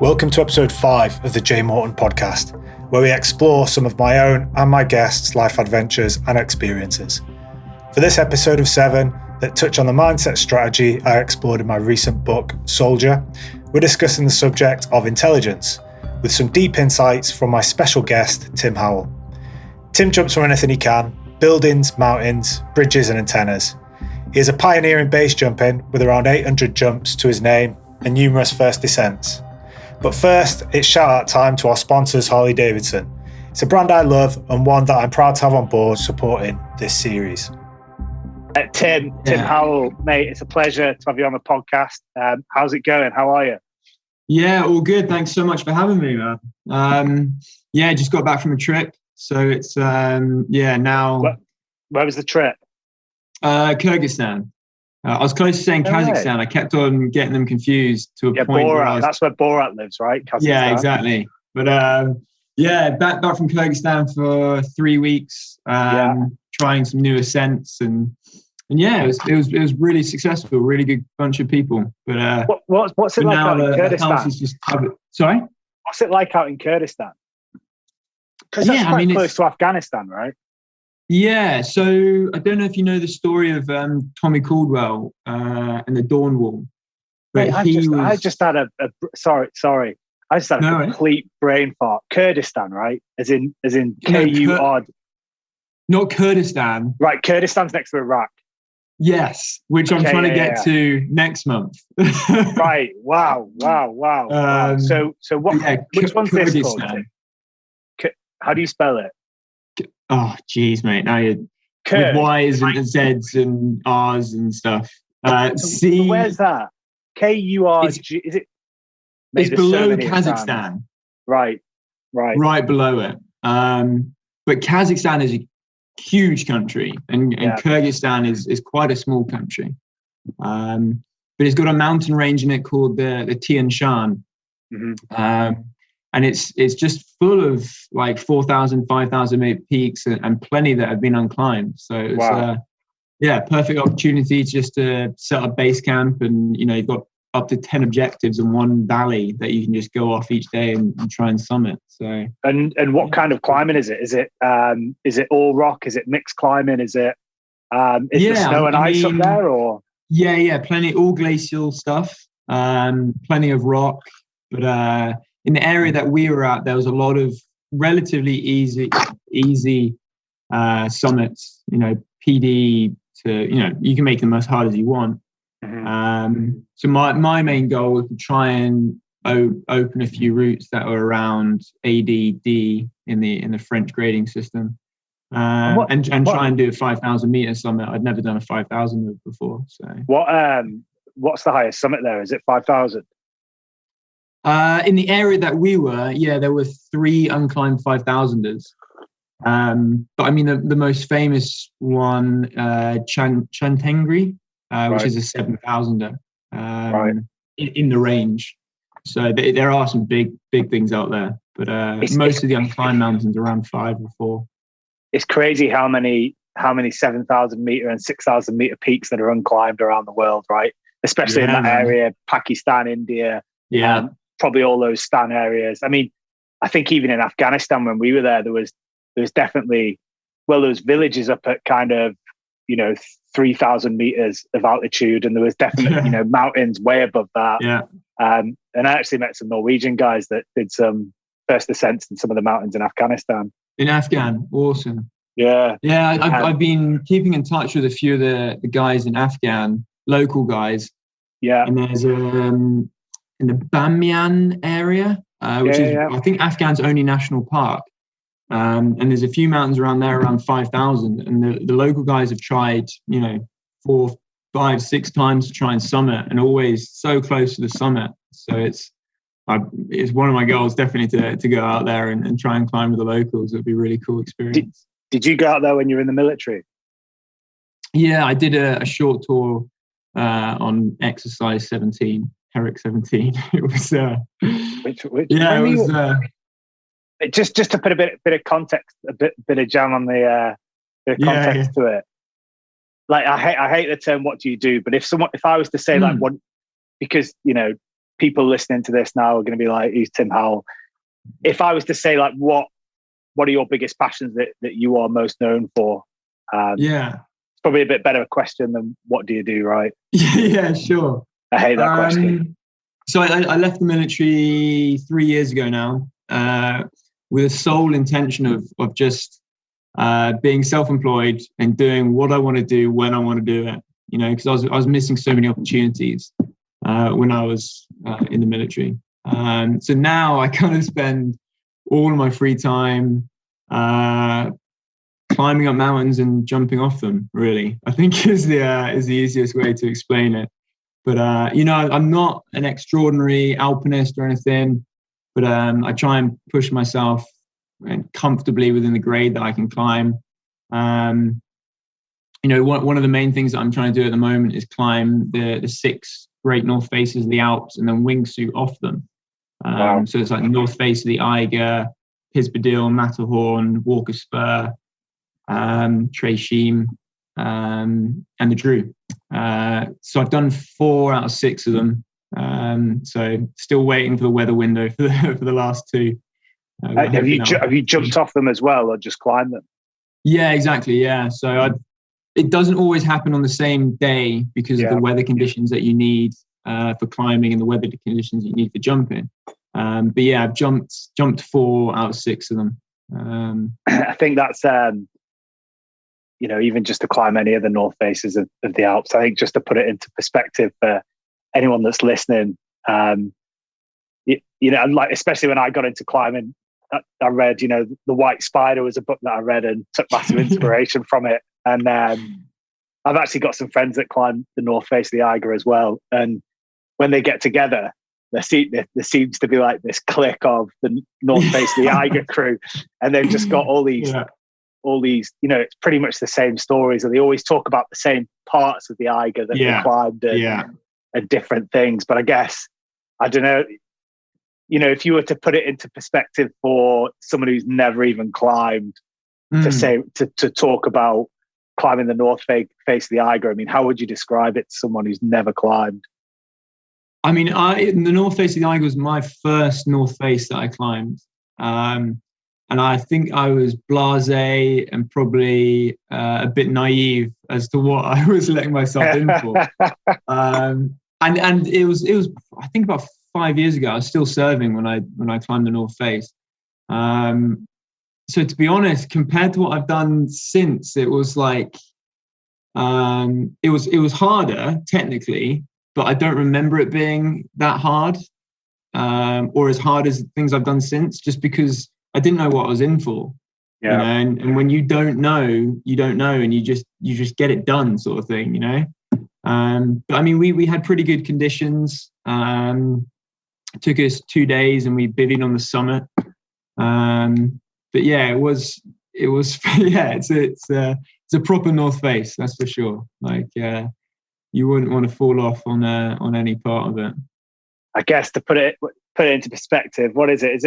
Welcome to episode 5 of the J Morton podcast, where we explore some of my own and my guests' life adventures and experiences. For this episode of 7 that touch on the mindset strategy I explored in my recent book, Soldier, we're discussing the subject of intelligence, with some deep insights from my special guest, Tim Howell. Tim jumps from anything he can: buildings, mountains, bridges and antennas. He is a pioneer in base jumping, with around 800 jumps to his name and numerous first descents. But first, it's shout-out time to our sponsors, Harley-Davidson. It's a brand I love and one that I'm proud to have on board supporting this series. Tim Howell, mate, it's a pleasure to have you on the podcast. How's it going? How are you? Yeah, all good. Thanks so much for having me, man. Just got back from a trip. So it's, now... Where was the trip? Kyrgyzstan. I was close to saying Kazakhstan. I kept on getting them confused to a point. Borat. That's where Borat lives, right? Kazakhstan. Yeah, exactly. But back from Kyrgyzstan for 3 weeks, trying some new ascents, and it was really successful. Really good bunch of people. But what's it like out in Kurdistan? Sorry, what's it like out in Kurdistan? Because that's quite close to Afghanistan, right? Yeah, so I don't know if you know the story of Tommy Caldwell and the Dawn Wall. But I just had a complete brain fart. Kurdistan, right? As in K-U-R. Not Kurdistan. Right, Kurdistan's next to Iraq. Yes, which I'm trying to get to next month. Right. Wow. So what? Yeah, which one's this called? How do you spell it? Oh, geez, mate. Now you're with Y's and Z's and R's and stuff. So where's that? K-U-R-G. Is it? It's below Kazakhstan. Right. Right below it. But Kazakhstan is a huge country, and Kyrgyzstan is quite a small country. But it's got a mountain range in it called the Tian Shan. Mm-hmm. And it's just full of like 4,000, 5,000 meter peaks and plenty that have been unclimbed. So it's perfect opportunity just to set up base camp, and you've got up to 10 objectives in one valley that you can just go off each day and try and summit. So and what kind of climbing is it? Is it all rock? Is it mixed climbing? Is it there snow and ice up there, or? Yeah, plenty, all glacial stuff. Plenty of rock, but in the area that we were at, there was a lot of relatively easy summits. PD to you can make them as hard as you want. Mm-hmm. So my main goal was to try and open a few routes that were around ADD in the French grading system, and try and do a 5,000 meter summit. I'd never done a 5,000 before. So what's the highest summit there? Is it 5,000? In the area that we were, there were 3 unclimbed 5,000ers. But I mean, the most famous one, Chantengri, which is a 7,000er in the range. So there are some big things out there, but most of the unclimbed mountains are around 5 or 4. It's crazy how many 7,000 meter and 6,000 meter peaks that are unclimbed around the world, right? Especially in that area, Pakistan, India. Yeah. Probably all those Stan areas. I mean, I think even in Afghanistan when we were there, there was definitely, there was villages up at kind of 3,000 meters of altitude, and there was definitely mountains way above that. Yeah. And I actually met some Norwegian guys that did some first ascents in some of the mountains in Afghanistan. In Afghan, awesome. Yeah. I've been keeping in touch with a few of the guys in Afghan, local guys. Yeah. And there's in the Bamiyan area, which is, I think, Afghan's only national park. And there's a few mountains around there, around 5,000. And the local guys have tried, 4, 5, 6 times to try and summit, and always so close to the summit. So it's one of my goals, definitely, to go out there and try and climb with the locals. It would be a really cool experience. Did you go out there when you were in the military? Yeah, I did a short tour on exercise 17. Herrick 17. It was just to put a bit of context, a bit of jam on the context to it. Like I hate the term "what do you do," but if I was to say like what, because people listening to this now are going to be like, who's Tim Howell? If I was to say, like, what are your biggest passions that you are most known for? It's probably a bit better a question than what do you do, right? Yeah, sure. I hate that question. So I left the military 3 years ago now, with a sole intention of just being self-employed and doing what I want to do when I want to do it. You know, because I was missing so many opportunities when I was in the military. So now I kind of spend all of my free time climbing up mountains and jumping off them. Really, I think is the easiest way to explain it. But you know, I'm not an extraordinary alpinist or anything, but I try and push myself comfortably within the grade that I can climb. You know, one of the main things that I'm trying to do at the moment is climb the 6 great north faces of the Alps and then wingsuit off them. Wow. So it's like the north face of the Eiger, Pisbadil, Matterhorn, Walker Spur, Treishim, and the Drew. So I've done 4 out of 6 of them. So still waiting for the weather window for the last 2. Have you jumped off them as well, or just climbed them? Yeah, exactly. Yeah. So it doesn't always happen on the same day because of the weather conditions that you need for climbing and the weather conditions you need for jumping. But yeah, I've jumped 4 out of 6 of them. I think that's you know, even just to climb any of the north faces of the Alps. I think just to put it into perspective for anyone that's listening, you know, like especially when I got into climbing, I read, you know, The White Spider was a book that I read and took massive inspiration from it. And I've actually got some friends that climb the north face of the Eiger as well. And when they get together, there seems to be like this clique of the north face of the Eiger crew, and they've just got all these, you know, it's pretty much the same stories, and they always talk about the same parts of the Eiger that they climbed and different things. But I guess, I don't know, you know, if you were to put it into perspective for someone who's never even climbed, to talk about climbing the north face of the Eiger, I mean, how would you describe it to someone who's never climbed? I mean, the north face of the Eiger was my first north face that I climbed. And I think I was blasé and probably a bit naive as to what I was letting myself in for. And it was I think about 5 years ago. I was still serving when I climbed the north face. So to be honest, compared to what I've done since, it was like it was harder technically, but I don't remember it being that hard or as hard as things I've done since, just because I didn't know what I was in for. You know? And when you don't know, you don't know, and you just get it done, sort of thing, you know. But I mean, we had pretty good conditions. It took us 2 days, and we bivvied on the summit. But yeah, it was yeah, it's a proper north face, that's for sure. Like you wouldn't want to fall off on any part of it. I guess to put it into perspective, what is it? Is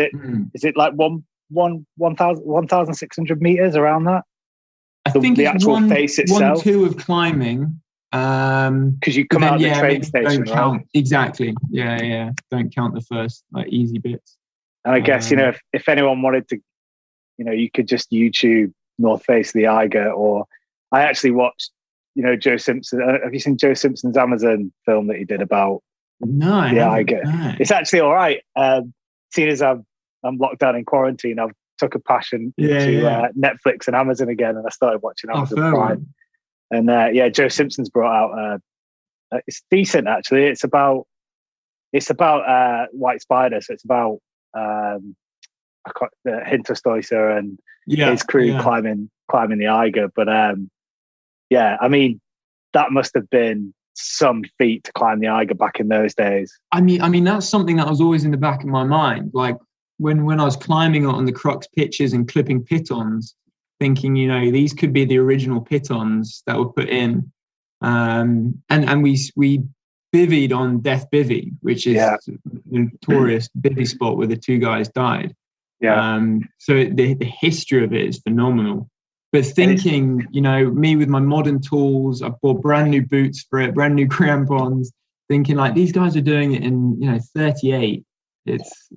it like 1,600 meters, around that? I think the it's actual face itself. 1-2 of climbing. Because you come out of the train station, don't count, right? Exactly. Yeah. Don't count the first like easy bits. And I guess, you know, if anyone wanted to, you know, you could just YouTube North Face of the Eiger, or I actually watched, you know, Joe Simpson. Have you seen Joe Simpson's Amazon film that he did about the Eiger? No. It's actually all right. Seeing as I'm locked down in quarantine, I've took a passion to Netflix and Amazon again, and I started watching Amazon Prime. And Joe Simpson's brought out. It's decent actually. It's about White Spider, so it's about Hinterstoicer and his crew climbing the Eiger. But I mean, that must have been some feat to climb the Eiger back in those days. I mean that's something that was always in the back of my mind. Like when I was climbing on the crux pitches and clipping pitons, thinking, you know, these could be the original pitons that were put in. And we bivvied on Death Bivvy, which is a notorious bivvy spot where the 2 guys died. So the history of it is phenomenal. But thinking, you know, me with my modern tools, I bought brand new boots for it, brand new crampons, thinking like these guys are doing it in 38. It's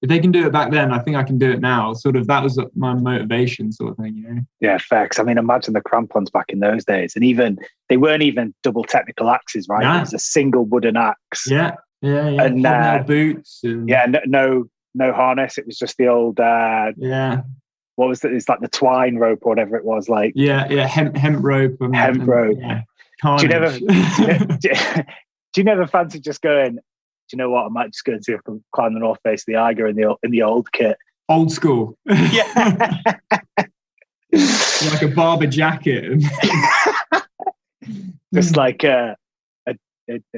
if they can do it back then, I think I can do it now. Sort of that was my motivation, sort of thing, Yeah, fair. 'Cause I mean, imagine the crampons back in those days, and even they weren't even double technical axes, right? Yeah. It was a single wooden axe. Yeah. And hobnail boots. And, no harness. It was just the old. What was it? It's like the twine rope or whatever it was. Like hemp rope. Hemp rope. Yeah. Do you never fancy just going? Do you know what? I might just go and see if I can climb the north face of the Eiger in the old kit. Old school. Yeah. Like a barber jacket. Just like a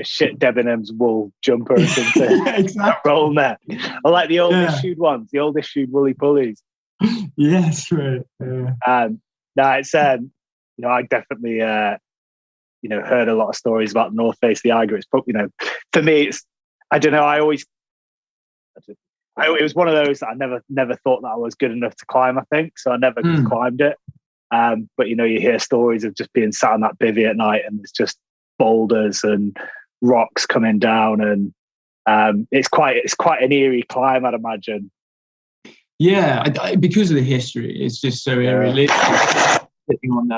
shit Debenhams wool jumper or something. Exactly. Roll net. I like the old issued ones, the old issued woolly pulleys. Yes, right. No, it's I definitely heard a lot of stories about the North Face of the Eiger. It's probably, for me, it's, I don't know. It was one of those that I never thought that I was good enough to climb, I think. So I never climbed it. But you hear stories of just being sat on that bivvy at night and it's just boulders and rocks coming down, and it's quite an eerie climb, I'd imagine. Yeah, because of the history, it's just so eerie. Sitting on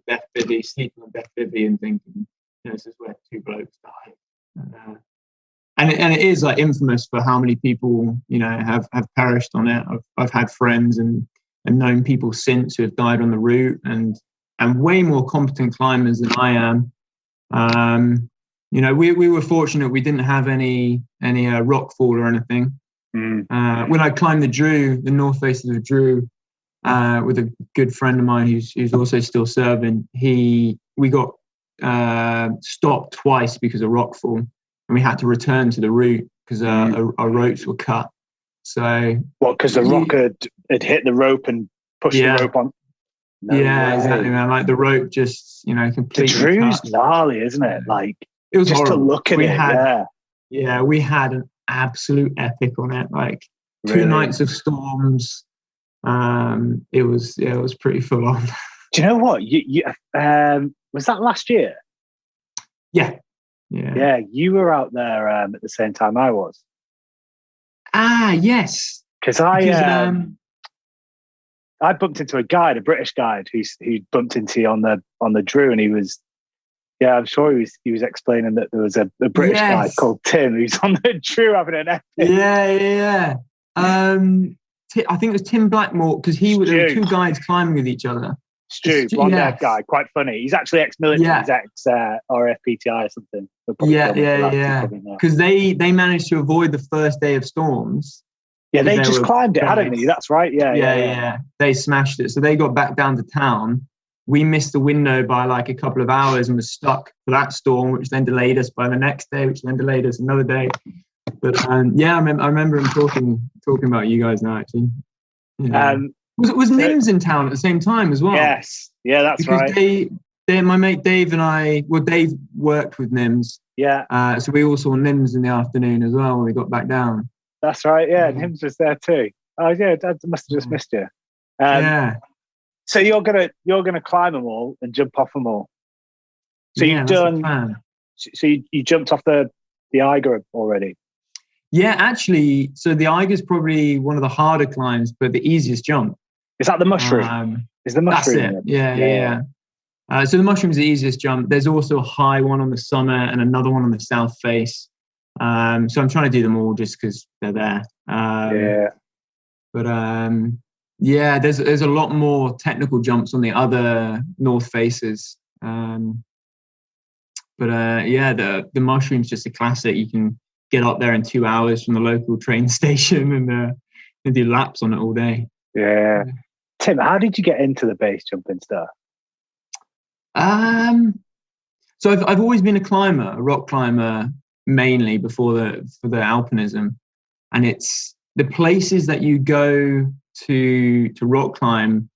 Death Bivvy, sleeping on Death Bivvy, and thinking, this is where two blokes died. And it is like infamous for how many people have perished on it. I've had friends and known people since who have died on the route, and way more competent climbers than I am. We were fortunate we didn't have any rock fall or anything. When I climbed the north face of the Drew, with a good friend of mine who's also still serving, we got stopped twice because of rock fall, and we had to return to the route because our ropes were cut. So because the rock had hit the rope and pushed the rope on? No way. Exactly, man. Like the rope just completely. The Drew's cut. gnarly, isn't it? Like it was just horrible. To look at we it. Had we had an absolute epic on it. Like really? 2 nights of storms. It was pretty full on. Do you know what? You was that last year? Yeah. You were out there at the same time I was. Yes. Because I bumped into a guide, a British guide, who bumped into you on the Drew, and he was. Yeah, I'm sure he was explaining that there was a British guy called Tim who's on the Drew having an epic. Yeah. I think it was Tim Blackmore, because there were 2 guides climbing with each other. Stu, blonde-haired guy, quite funny. He's actually ex-military, he's ex-RFPTI or something. Yeah. Because they managed to avoid the first day of storms. Yeah, they just climbed it, hadn't they? That's right. Yeah. They smashed it. So they got back down to town. We missed the window by like a couple of hours and was stuck for that storm, which then delayed us by the next day, which then delayed us another day. But I remember him talking about you guys now, actually. Was Nims in town at the same time as well? Yes, that's because right. My mate Dave and I, Dave worked with Nims. Yeah. So we all saw Nims in the afternoon as well when we got back down. That's right. Yeah, Nims was there too. Oh yeah, Dad must have just missed you. So you're gonna climb them all and jump off them all. So you've done. So you jumped off the Eiger already. Yeah, actually, so the Eiger is probably one of the harder climbs, but the easiest jump. Is that the mushroom? Is the mushroom? That's it. Yeah. So the mushroom is the easiest jump. There's also a high one on the summit and another one on the south face. So I'm trying to do them all just because they're there. But there's a lot more technical jumps on the other north faces. The mushroom's just a classic. You can get up there in 2 hours from the local train station and do laps on it all day. Yeah. Tim, how did you get into the base jumping stuff? So I've always been a rock climber mainly for the alpinism, and it's the places that you go to rock climb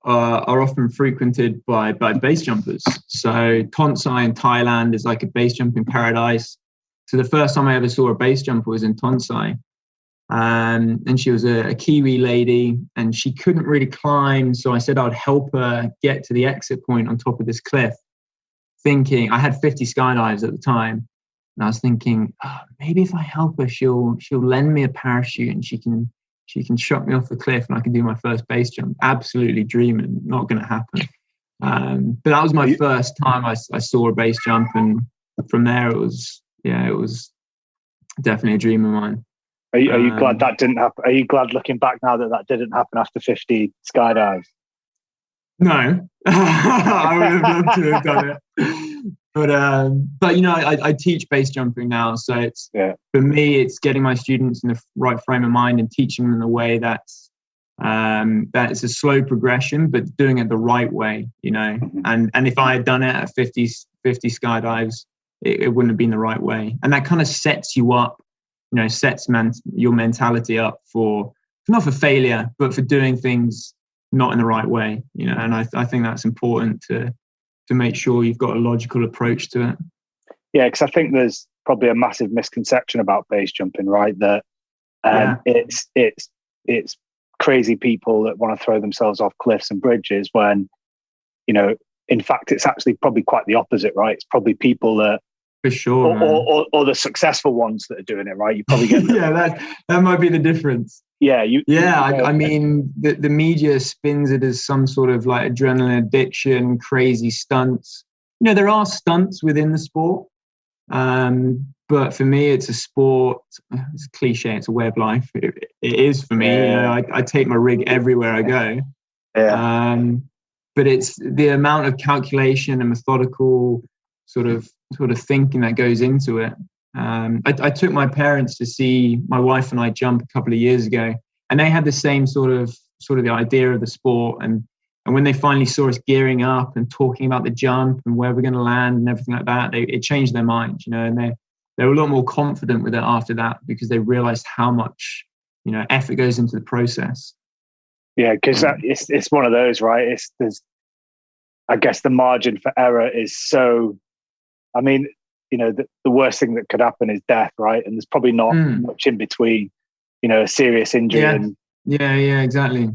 are often frequented by base jumpers. So Tonsai in Thailand is like a base jumping paradise. So the first time I ever saw a base jumper was in Tonsai. And she was a Kiwi lady and she couldn't really climb. So I said I'd help her get to the exit point on top of this cliff, thinking I had 50 skydives at the time. And I was thinking, maybe if I help her, she'll lend me a parachute and she can shot me off the cliff and I can do my first base jump. Absolutely dreaming, not going to happen. But that was my first time I saw a base jump, and from there it was definitely a dream of mine. Are you glad that didn't happen? Are you glad looking back now that didn't happen after 50 skydives? No, I would have loved to have done it. But I teach base jumping now, so it's for me, it's getting my students in the right frame of mind and teaching them in a way that it's a slow progression, but doing it the right way, And if I had done it at 50 skydives, it wouldn't have been the right way, and that kind of sets you up, sets your mentality up for not for failure, but for doing things not in the right way, And I think that's important to make sure you've got a logical approach to it. Yeah, because I think there's probably a massive misconception about base jumping, right? That it's crazy people that want to throw themselves off cliffs and bridges when, in fact, it's actually probably quite the opposite, right? It's probably people that, for sure, or the successful ones that are doing it, right? You probably get that might be the difference. I mean, the media spins it as some sort of like adrenaline addiction, crazy stunts. There are stunts within the sport, but for me, it's a sport. It's a cliche. It's a way of life. It is for me. I take my rig everywhere I go. But it's the amount of calculation and methodical sort of thinking that goes into it. I took my parents to see my wife and I jump a couple of years ago, and they had the same sort of the idea of the sport. And when they finally saw us gearing up and talking about the jump and where we're going to land and everything like that, it changed their mind, and they were a lot more confident with it after that, because they realized how much, effort goes into the process. Yeah, because it's one of those, right? I guess the margin for error is so, I mean, the worst thing that could happen is death, right? And there's probably not much in between, a serious injury. Exactly.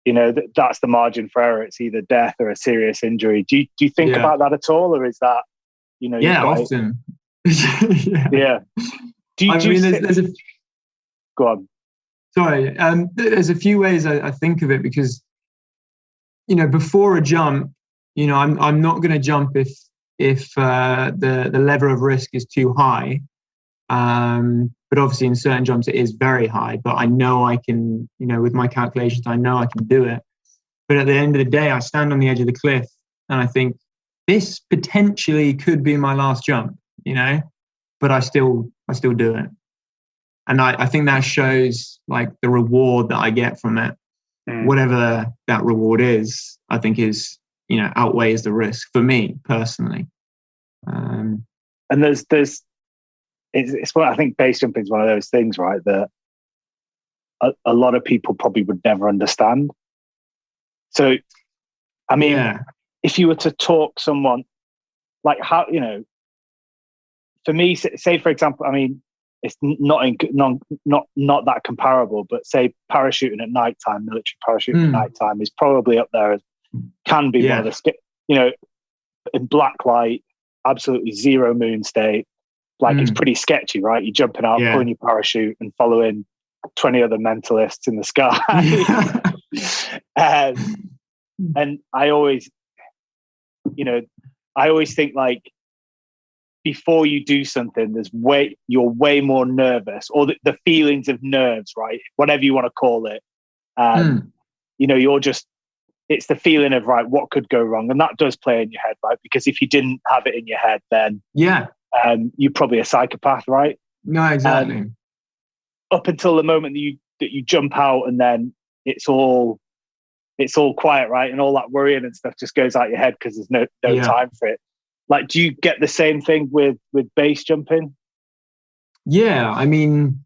That's the margin for error. It's either death or a serious injury. Do you think about that at all, or is that, often. Yeah. Go on. Sorry. There's a few ways I think of it, because, before a jump, I'm not going to jump if the level of risk is too high. But obviously in certain jumps it is very high, but I know I can, with my calculations, I know I can do it. But at the end of the day, I stand on the edge of the cliff and I think this potentially could be my last jump, but I still do it. And I think that shows like the reward that I get from it, whatever that reward is, I think is, outweighs the risk for me personally. And it's what I think base jumping is one of those things, right? That a lot of people probably would never understand. So, I mean, if you were to talk someone like how, for me, say for example, I mean, it's not that comparable, but say parachuting at nighttime, military parachuting at nighttime is probably up there as can be one of the, in black light, absolutely zero moon state. Like it's pretty sketchy, right? You're jumping out, pulling your parachute and following 20 other mentalists in the sky. And I always think like before you do something, you're way more nervous, or the feelings of nerves, right? Whatever you want to call it. It's the feeling of, right, what could go wrong? And that does play in your head, right? Because if you didn't have it in your head, then you're probably a psychopath, right? No, exactly. Up until the moment that you jump out, and then it's all quiet, right? And all that worrying and stuff just goes out your head because there's no time for it. Like, do you get the same thing with base jumping? Yeah, I mean,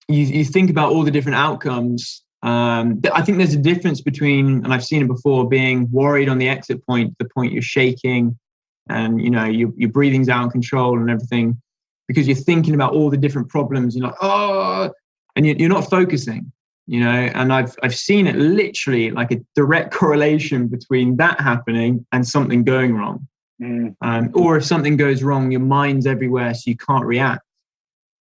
you think about all the different outcomes. I think there's a difference between, and I've seen it before, being worried on the exit point, the point you're shaking, and your breathing's out of control and everything, because you're thinking about all the different problems. You're like, oh, and you're not focusing. And I've seen it literally like a direct correlation between that happening and something going wrong. Or if something goes wrong, your mind's everywhere, so you can't react.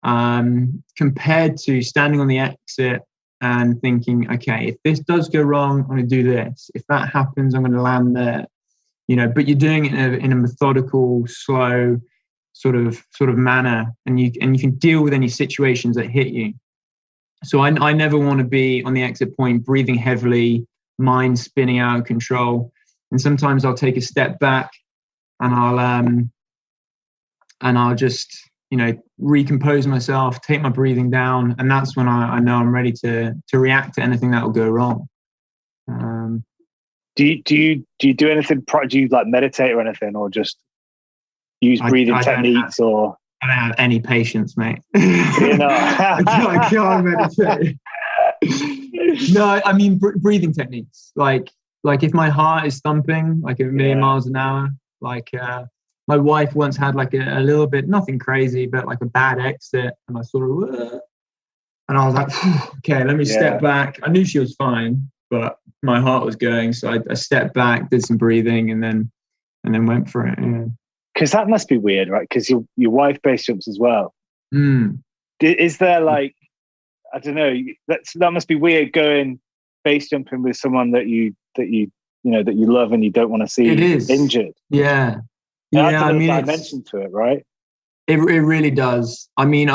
Compared to standing on the exit and thinking, okay, if this does go wrong, I'm going to do this. If that happens, I'm going to land there. But you're doing it in a methodical, slow sort of manner, and you can deal with any situations that hit you. So I never want to be on the exit point, breathing heavily, mind spinning out of control. And sometimes I'll take a step back and I'll just, recompose myself, take my breathing down. And that's when I know I'm ready to react to anything that will go wrong. Do you do anything? Do you like meditate or anything, or just use breathing techniques? Or I don't have any patience, mate. I can't meditate. No, I mean breathing techniques. Like if my heart is thumping like a million miles an hour, like my wife once had like a little bit, nothing crazy, but like a bad exit, and I sort of, and I was like, okay, let me step back. I knew she was fine, but my heart was going, so I stepped back, did some breathing, and then went for it. Yeah. Because that must be weird, right? Because your wife base jumps as well. Is there like, I don't know, that must be weird going base jumping with someone that you love and you don't want to see injured. Yeah. That's another dimension to it, right? It really does. I mean,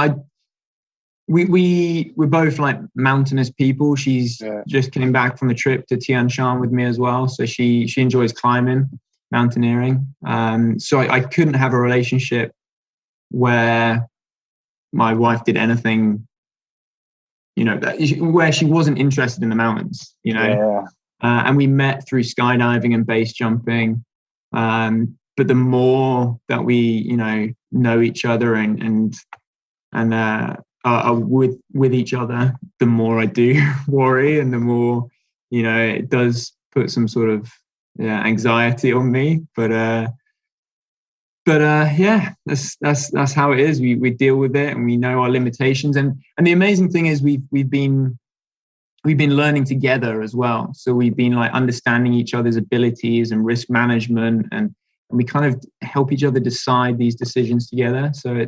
we're both like mountainous people. She's just came back from a trip to Tian Shan with me as well, so she enjoys climbing, mountaineering. So I couldn't have a relationship where my wife did anything, where she wasn't interested in the mountains, and we met through skydiving and base jumping. But the more that we, know each other and are with each other, the more I do worry, and the more, it does put some sort of anxiety on me. But that's how it is. We deal with it, and we know our limitations. And the amazing thing is we've been learning together as well. So we've been like understanding each other's abilities and risk management, and we kind of help each other decide these decisions together. So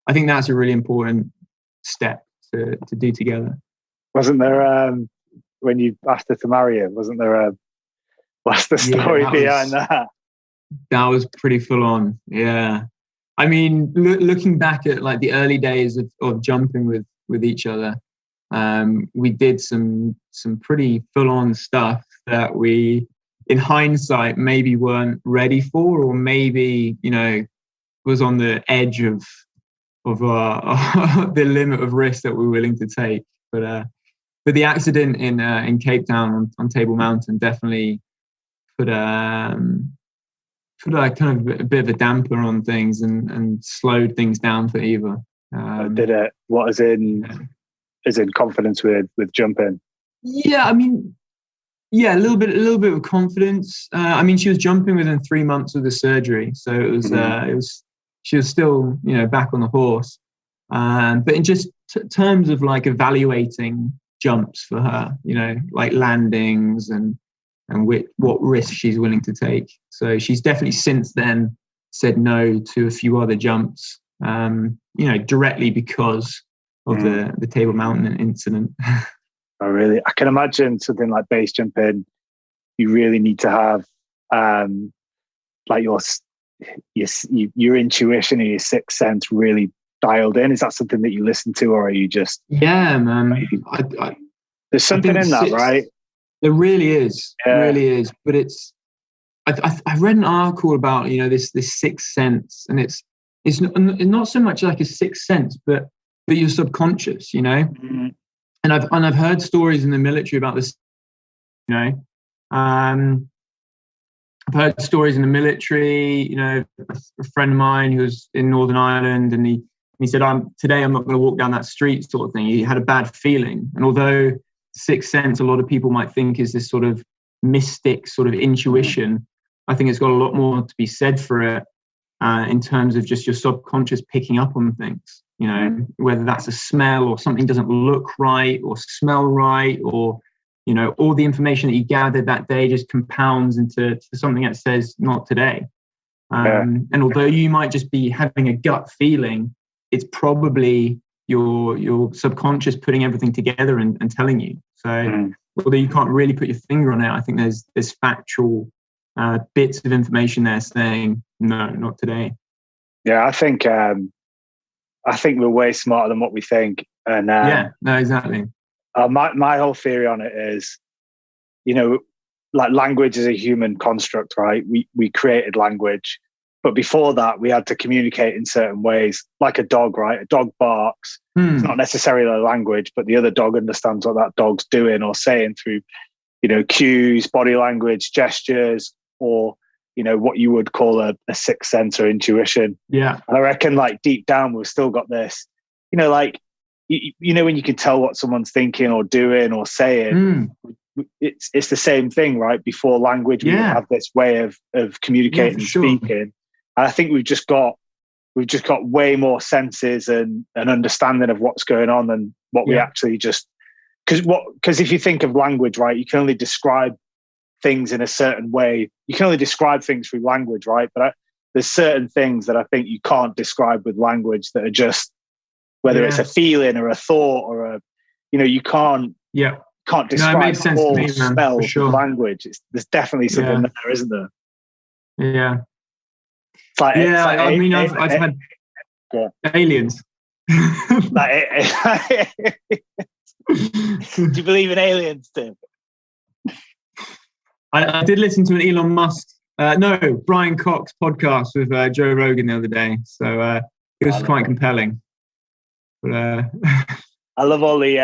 I think that's a really important step to do together. Wasn't there, when you asked her to marry you, what's the story behind that? That was pretty full on. Yeah. I mean, looking back at like the early days of jumping with each other, we did some pretty full on stuff that we, in hindsight, maybe weren't ready for, or maybe, was on the edge of the limit of risk that we're willing to take. But the accident in Cape Town on Table Mountain definitely put kind of a bit of a damper on things and slowed things down for Eva. Did it? What is in confidence with jumping? Yeah, I mean, a little bit of confidence. I mean, she was jumping within 3 months of the surgery, so it was she was still back on the horse. But in just terms of like evaluating jumps for her, like landings and what risk she's willing to take. So she's definitely since then said no to a few other jumps, directly because of the Table Mountain incident. Oh, really? I can imagine something like base jumping. You really need to have like your intuition and your sixth sense really dialed in. Is that something that you listen to, or are you just? Yeah, man. There's something in that, right? There really is. Yeah. It really is. But it's. I read an article about this sixth sense, and it's not so much like a sixth sense, but your subconscious, Mm-hmm. And I've heard stories in the military about this, I've heard stories in the military, a friend of mine who was in Northern Ireland, and he said, today I'm not going to walk down that street, sort of thing. He had a bad feeling. And although sixth sense, a lot of people might think is this sort of mystic sort of intuition, I think it's got a lot more to be said for it in terms of just your subconscious picking up on things. Whether that's a smell or something doesn't look right or smell right, or, all the information that you gathered that day just compounds into something that says not today. And although you might just be having a gut feeling, it's probably your subconscious putting everything together and telling you. So although you can't really put your finger on it, I think there's factual bits of information there saying, no, not today. Yeah, I think we're way smarter than what we think. And exactly. My whole theory on it is, like language is a human construct, right? We created language, but before that we had to communicate in certain ways, like a dog, right? A dog barks. It's not necessarily a language, but the other dog understands what that dog's doing or saying through, cues, body language, gestures, or, what you would call a sixth sense or intuition. Yeah. And I reckon like deep down, we've still got this, like, when you can tell what someone's thinking or doing or saying, it's the same thing, right? Before language, we have this way of communicating and speaking. And I think we've just got way more senses and an understanding of what's going on than what we actually just, because if you think of language, right, you can only describe things in a certain way. You can only describe things through language, right? But there's certain things that I think you can't describe with language that are just, whether it's a feeling or a thought or you can't describe or smell with language. There's definitely something there, isn't there? Yeah. It's like, I've had aliens. Do you believe in aliens, Tim? I did listen to an Elon Musk, Brian Cox podcast with Joe Rogan the other day. So it was quite compelling. But I love all the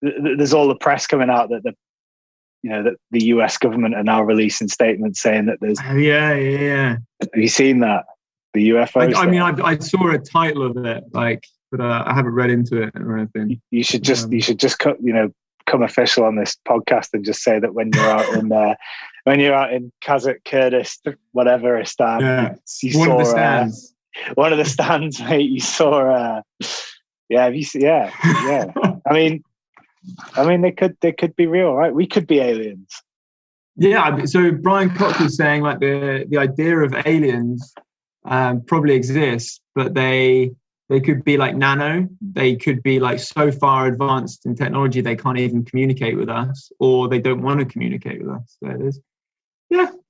there's all the press coming out that that the US government are now releasing statements saying that there's Have you seen that, the UFO I saw a title of it, but I haven't read into it or anything. You should just come official on this podcast and just say that when you're out in Kazakh, Kurdistan, whatever stand, you one saw of the stands. One of the stands, mate. You saw, have you seen? Yeah. I mean, they could be real, right? We could be aliens. Yeah. So Brian Cox was saying like the idea of aliens probably exists, but they could be like nano. They could be like so far advanced in technology they can't even communicate with us, or they don't want to communicate with us. So there's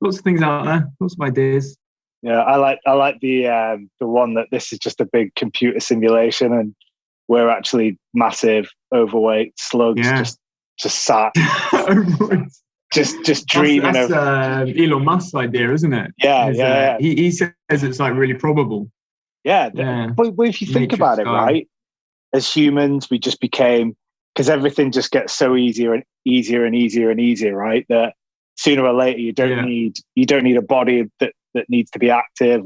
lots of things out there, lots of ideas. Yeah, I like the one that this is just a big computer simulation and we're actually massive overweight slugs just sat just dreaming that's of Elon Musk's idea, isn't it? Yeah. He says it's like really probable. Yeah. But if you think about it, right? As humans, we just became, because everything just gets so easier and easier and easier and easier, right? That sooner or later you don't need a body that needs to be active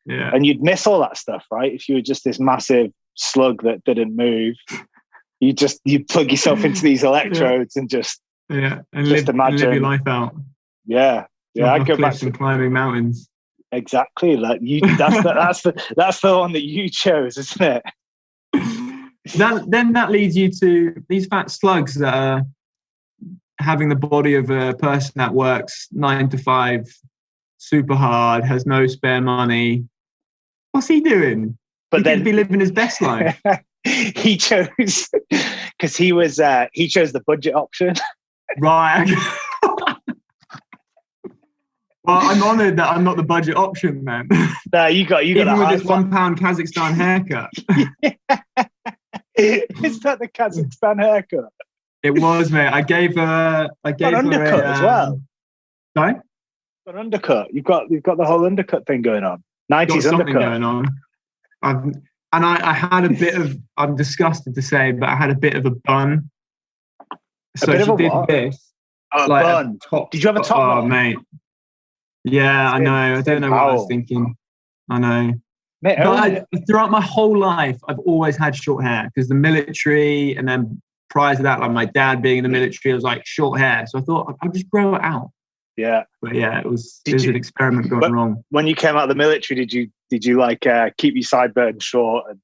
and you'd miss all that stuff, right? If you were just this massive slug that didn't move, you plug yourself into these electrodes and just live your life out. I go back to climbing mountains. Exactly, like that's the one that you chose, isn't it? That leads you to these fat slugs that are having the body of a person that works 9 to 5 super hard, has no spare money. What's he doing? But he could be living his best life. He chose because he chose the budget option. Right. Well, I'm honoured that I'm not the budget option, man. No, you got even with this £1 Kazakhstan haircut. Is that the Kazakhstan haircut? It was, mate. I gave her undercut as well. Sorry? An undercut. You've got the whole undercut thing going on. 90s undercut going on. I had a bit of. I'm disgusted to say, but I had a bit of a bun. So she did this. A bun. Did you have a top? Oh, mate. Yeah, I know. I don't know what I was thinking. I know. Mate, throughout my whole life, I've always had short hair because the military, and then prior to that, like my dad being in the military, it was like short hair. So I thought I'd just grow it out. Yeah. But yeah, it was an experiment gone wrong. When you came out of the military, did you like keep your sideburns short and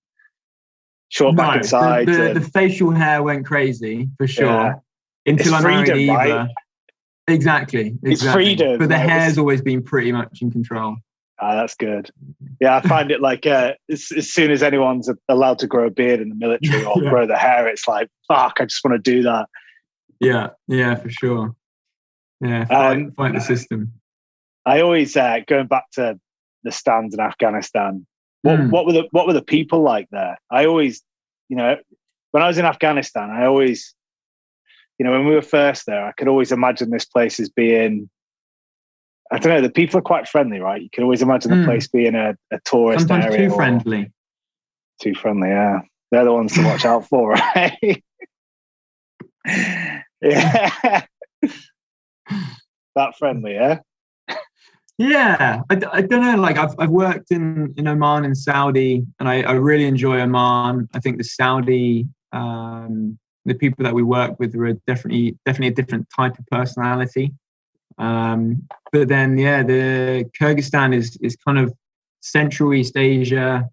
short back and sides? The facial hair went crazy for sure. Until I married Eva. Right? Exactly. It's freedom. But the hair's always been pretty much in control. Ah, that's good. Yeah, I find it like as soon as anyone's allowed to grow a beard in the military or grow the hair, it's like, fuck, I just want to do that. Yeah, for sure. Yeah, fight the system. I always going back to the stands in Afghanistan. What were the people like there? I always, when I was in Afghanistan, I always, when we were first there, I could always imagine this place as being, I don't know, the people are quite friendly, right? You can always imagine the place being a tourist sometimes area. Too friendly. Too friendly, yeah. They're the ones to watch out for, right? Yeah. That friendly, yeah? Yeah, I don't know. Like I've worked in Oman and Saudi, and I really enjoy Oman. I think the Saudi, the people that we work with are definitely a different type of personality. But then, the Kyrgyzstan is kind of Central Asia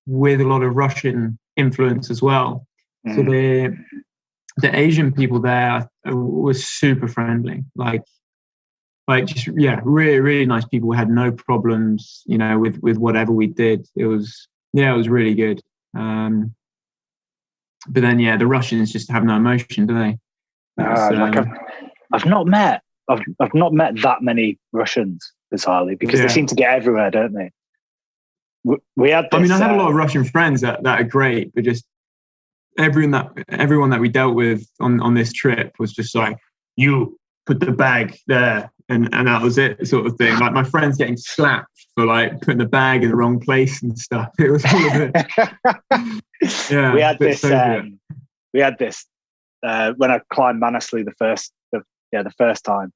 with a lot of Russian influence as well. So the Asian people there were super friendly, like just really, really nice people. We had no problems, with whatever we did. It was really good. But then, the Russians just have no emotion, do they? I've not met that many Russians, bizarrely, because they seem to get everywhere, don't they? We had this, I had a lot of Russian friends that are great, but just everyone that we dealt with on this trip was just like, you put the bag there, and that was it, sort of thing. Like my friends getting slapped for like putting the bag in the wrong place and stuff. It was all of it. Yeah, we had this. When I climbed Manaslu the first time.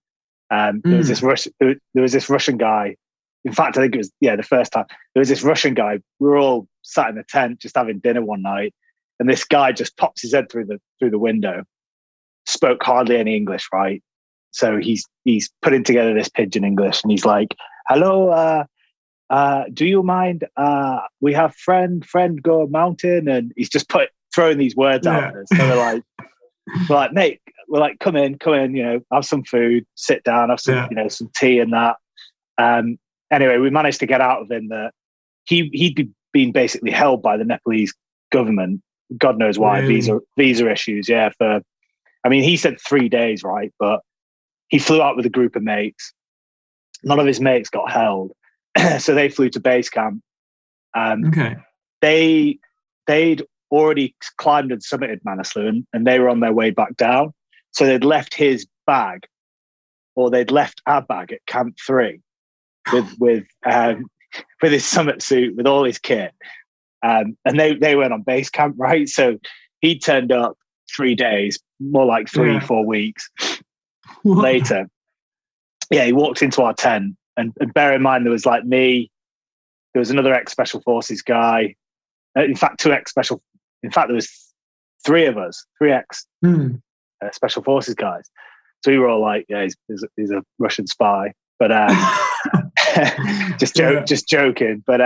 There was this Russian guy. In fact, I think it was the first time. There was this Russian guy. We were all sat in the tent just having dinner one night, and this guy just pops his head through the window. Spoke hardly any English, right? So he's putting together this pidgin English, and he's like, "Hello, do you mind? We have friend go mountain," and he's just throwing these words out at us. So we're like, mate, come in, have some food, sit down, have some, some tea and that. Anyway, we managed to get out of him that he'd been basically held by the Nepalese government. God knows why, really? visa issues. Yeah. He said 3 days, right? But he flew out with a group of mates. None of his mates got held. So they flew to base camp. They'd already climbed and summited Manaslu, and they were on their way back down. So they'd left his bag, or they'd left our bag at Camp 3 with his summit suit, with all his kit. And they went on base camp, right? So he turned up 3 days, more like 4 weeks later. Yeah, he walked into our tent, and bear in mind, there was like me, there was another ex-Special Forces guy. In fact, there was 3 of us, 3 ex-Special Forces guys. So we were all like, yeah, he's a Russian spy. But just joking. But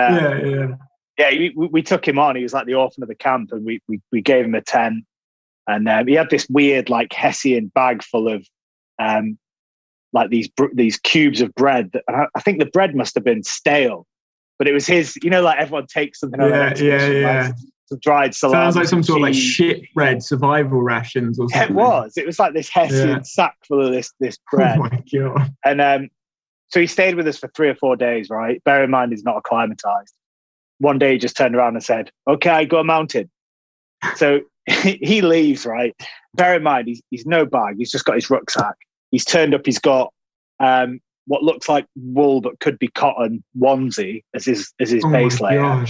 we took him on. He was like the orphan of the camp, and we gave him a tent. And he had this weird like Hessian bag full of like these cubes of bread. I think the bread must have been stale, but it was his. Like everyone takes something on an expedition, like some dried salami. Sounds like some sort of like shit bread survival rations or something. It was like this Hessian sack full of this bread. Oh my God. And so he stayed with us for 3 or 4 days, right? Bear in mind, he's not acclimatized. One day he just turned around and said, "Okay, go mountain." So he leaves, right? Bear in mind, he's no bag. He's just got his rucksack. He's turned up. He's got what looks like wool but could be cotton onesie as his base layer,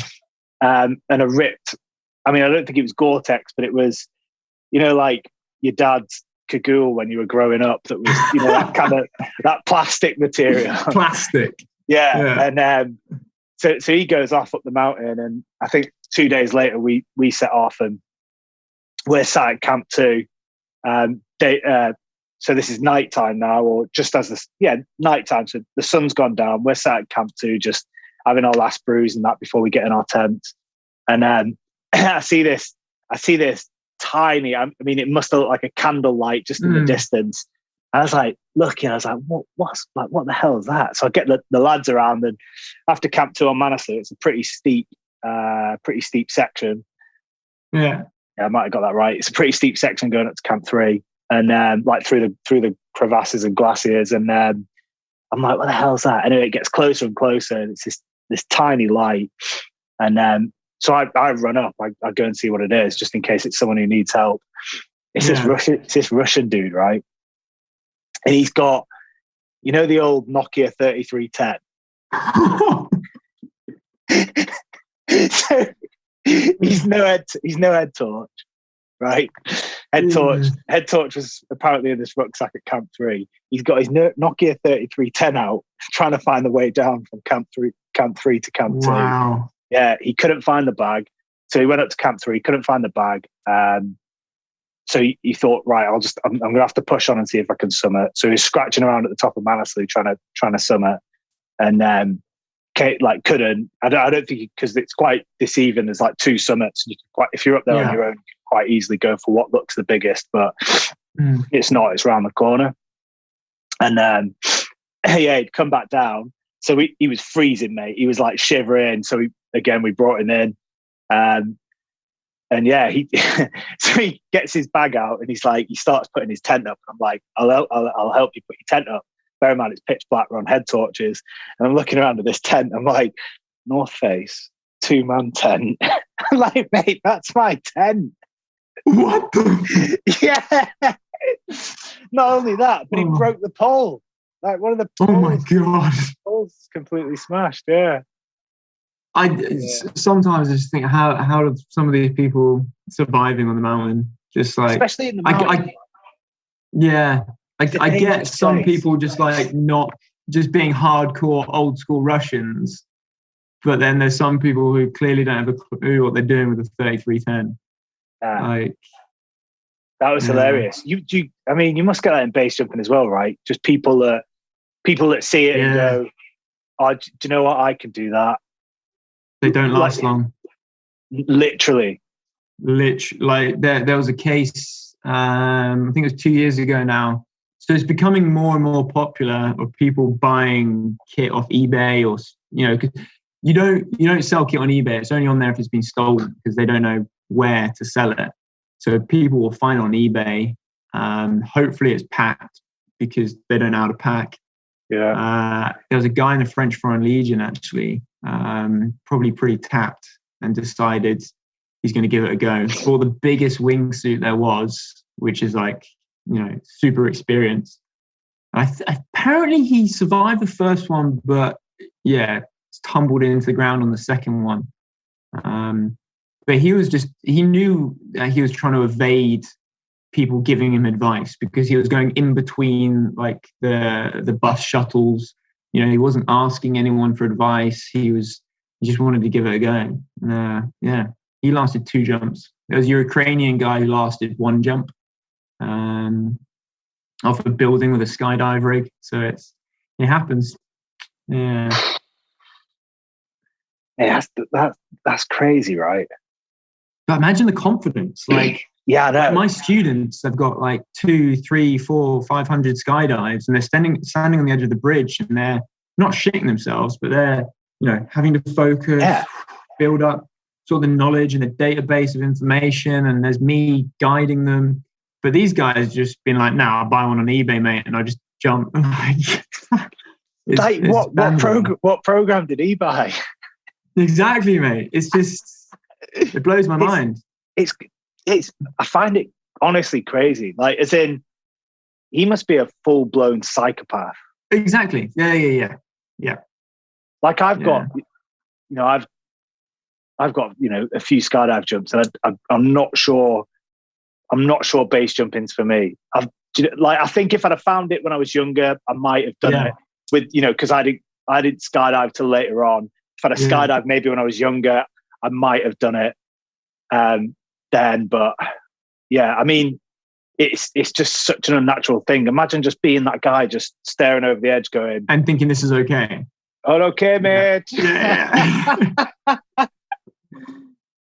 and a ripped. I don't think it was Gore-Tex, but it was, like your dad's cagoule when you were growing up. That was, that kind of that plastic material. Plastic. Yeah. And so he goes off up the mountain, and I think 2 days later we set off, and we're sat at Camp 2. So this is nighttime now, or just as nighttime. So the sun's gone down. We're sat at Camp 2, just having our last brews and that before we get in our tent. And I see this tiny. I mean, it must have looked like a candlelight just in the distance. I was like looking. I was like, what the hell is that? So I get the lads around, and after Camp 2 on Manaslu, it's a pretty steep section. Yeah, I might have got that right. It's a pretty steep section going up to Camp 3, and like through the crevasses and glaciers. And I'm like, what the hell is that? Anyway, it gets closer and closer, and it's this tiny light. And so I run up. I go and see what it is, just in case it's someone who needs help. It's this Russian dude, right? And he's got, you know, the old Nokia 3310. So he's no head torch, right? Head torch was apparently in this rucksack at Camp 3. He's got his Nokia 3310 out, trying to find the way down from Camp 3 to Camp 2. Wow. Yeah, he couldn't find the bag, so he went up to Camp 3. Couldn't find the bag. So he thought, right, I'm going to have to push on and see if I can summit. So he was scratching around at the top of Manaslu trying to summit, and couldn't. I don't think, because it's quite deceiving. There's like 2 summits. You can if you're up there on your own, you can quite easily go for what looks the biggest, but it's not. It's around the corner. And he'd come back down. So he was freezing, mate. He was like shivering. So we brought him in. And yeah, so he gets his bag out, and he starts putting his tent up. I'm like, I'll help you put your tent up. Bear in mind, it's pitch black. We're on head torches, and I'm looking around at this tent. I'm like, North Face 2-man tent. I'm like, mate, that's my tent. What the? Yeah. Not only that, but he broke the pole. Like one of the poles. Oh my god! Poles completely smashed. Yeah. Sometimes I just think, how do some of these people surviving on the mountain? Just like, especially in the mountain. I get some people just like not just being hardcore old school Russians, but then there's some people who clearly don't have a clue what they're doing with the 3310. That was hilarious. I mean, you must get that in base jumping as well, right? Just people that see it and go, "Oh, do you know what? I can do that." They don't last long. Literally. Like there was a case, I think it was 2 years ago now. So it's becoming more and more popular of people buying kit off eBay, or because you don't sell kit on eBay. It's only on there if it's been stolen, because they don't know where to sell it. So people will find it on eBay. Hopefully it's packed, because they don't know how to pack. Yeah. There was a guy in the French Foreign Legion, actually, probably pretty tapped, and decided he's going to give it a go. Bought the biggest wingsuit there was, which is like, super experienced. Apparently he survived the first one, but tumbled into the ground on the second one. But he knew that he was trying to evade people giving him advice, because he was going in between like the bus shuttles. He wasn't asking anyone for advice. He just wanted to give it a go. He lasted 2 jumps. There was a Ukrainian guy who lasted 1 jump off a building with a skydive rig. So it happens. Yeah. Yeah, that's crazy, right? But imagine the confidence. Like, yeah, I know. My students have got like 200, 300, 400, 500 skydives, and they're standing on the edge of the bridge, and they're not shitting themselves, but they're having to focus, build up sort of the knowledge and the database of information, and there's me guiding them. But these guys just been like, "Nah, I'll buy one on eBay, mate," and I just jump. What program did he buy? Exactly, mate. It's just, it blows my mind. It's I find it honestly crazy. Like, as in, he must be a full-blown psychopath. Exactly. Yeah. Like, I've got a few skydive jumps, and I'm not sure base jumping's for me. I think if I'd have found it when I was younger, I might have done it with, because I didn't skydive till later on. If I'd have skydived maybe when I was younger, I might have done it then. But yeah, I mean, it's just such an unnatural thing. Imagine just being that guy, just staring over the edge, going and thinking this is okay. Oh, okay, mate.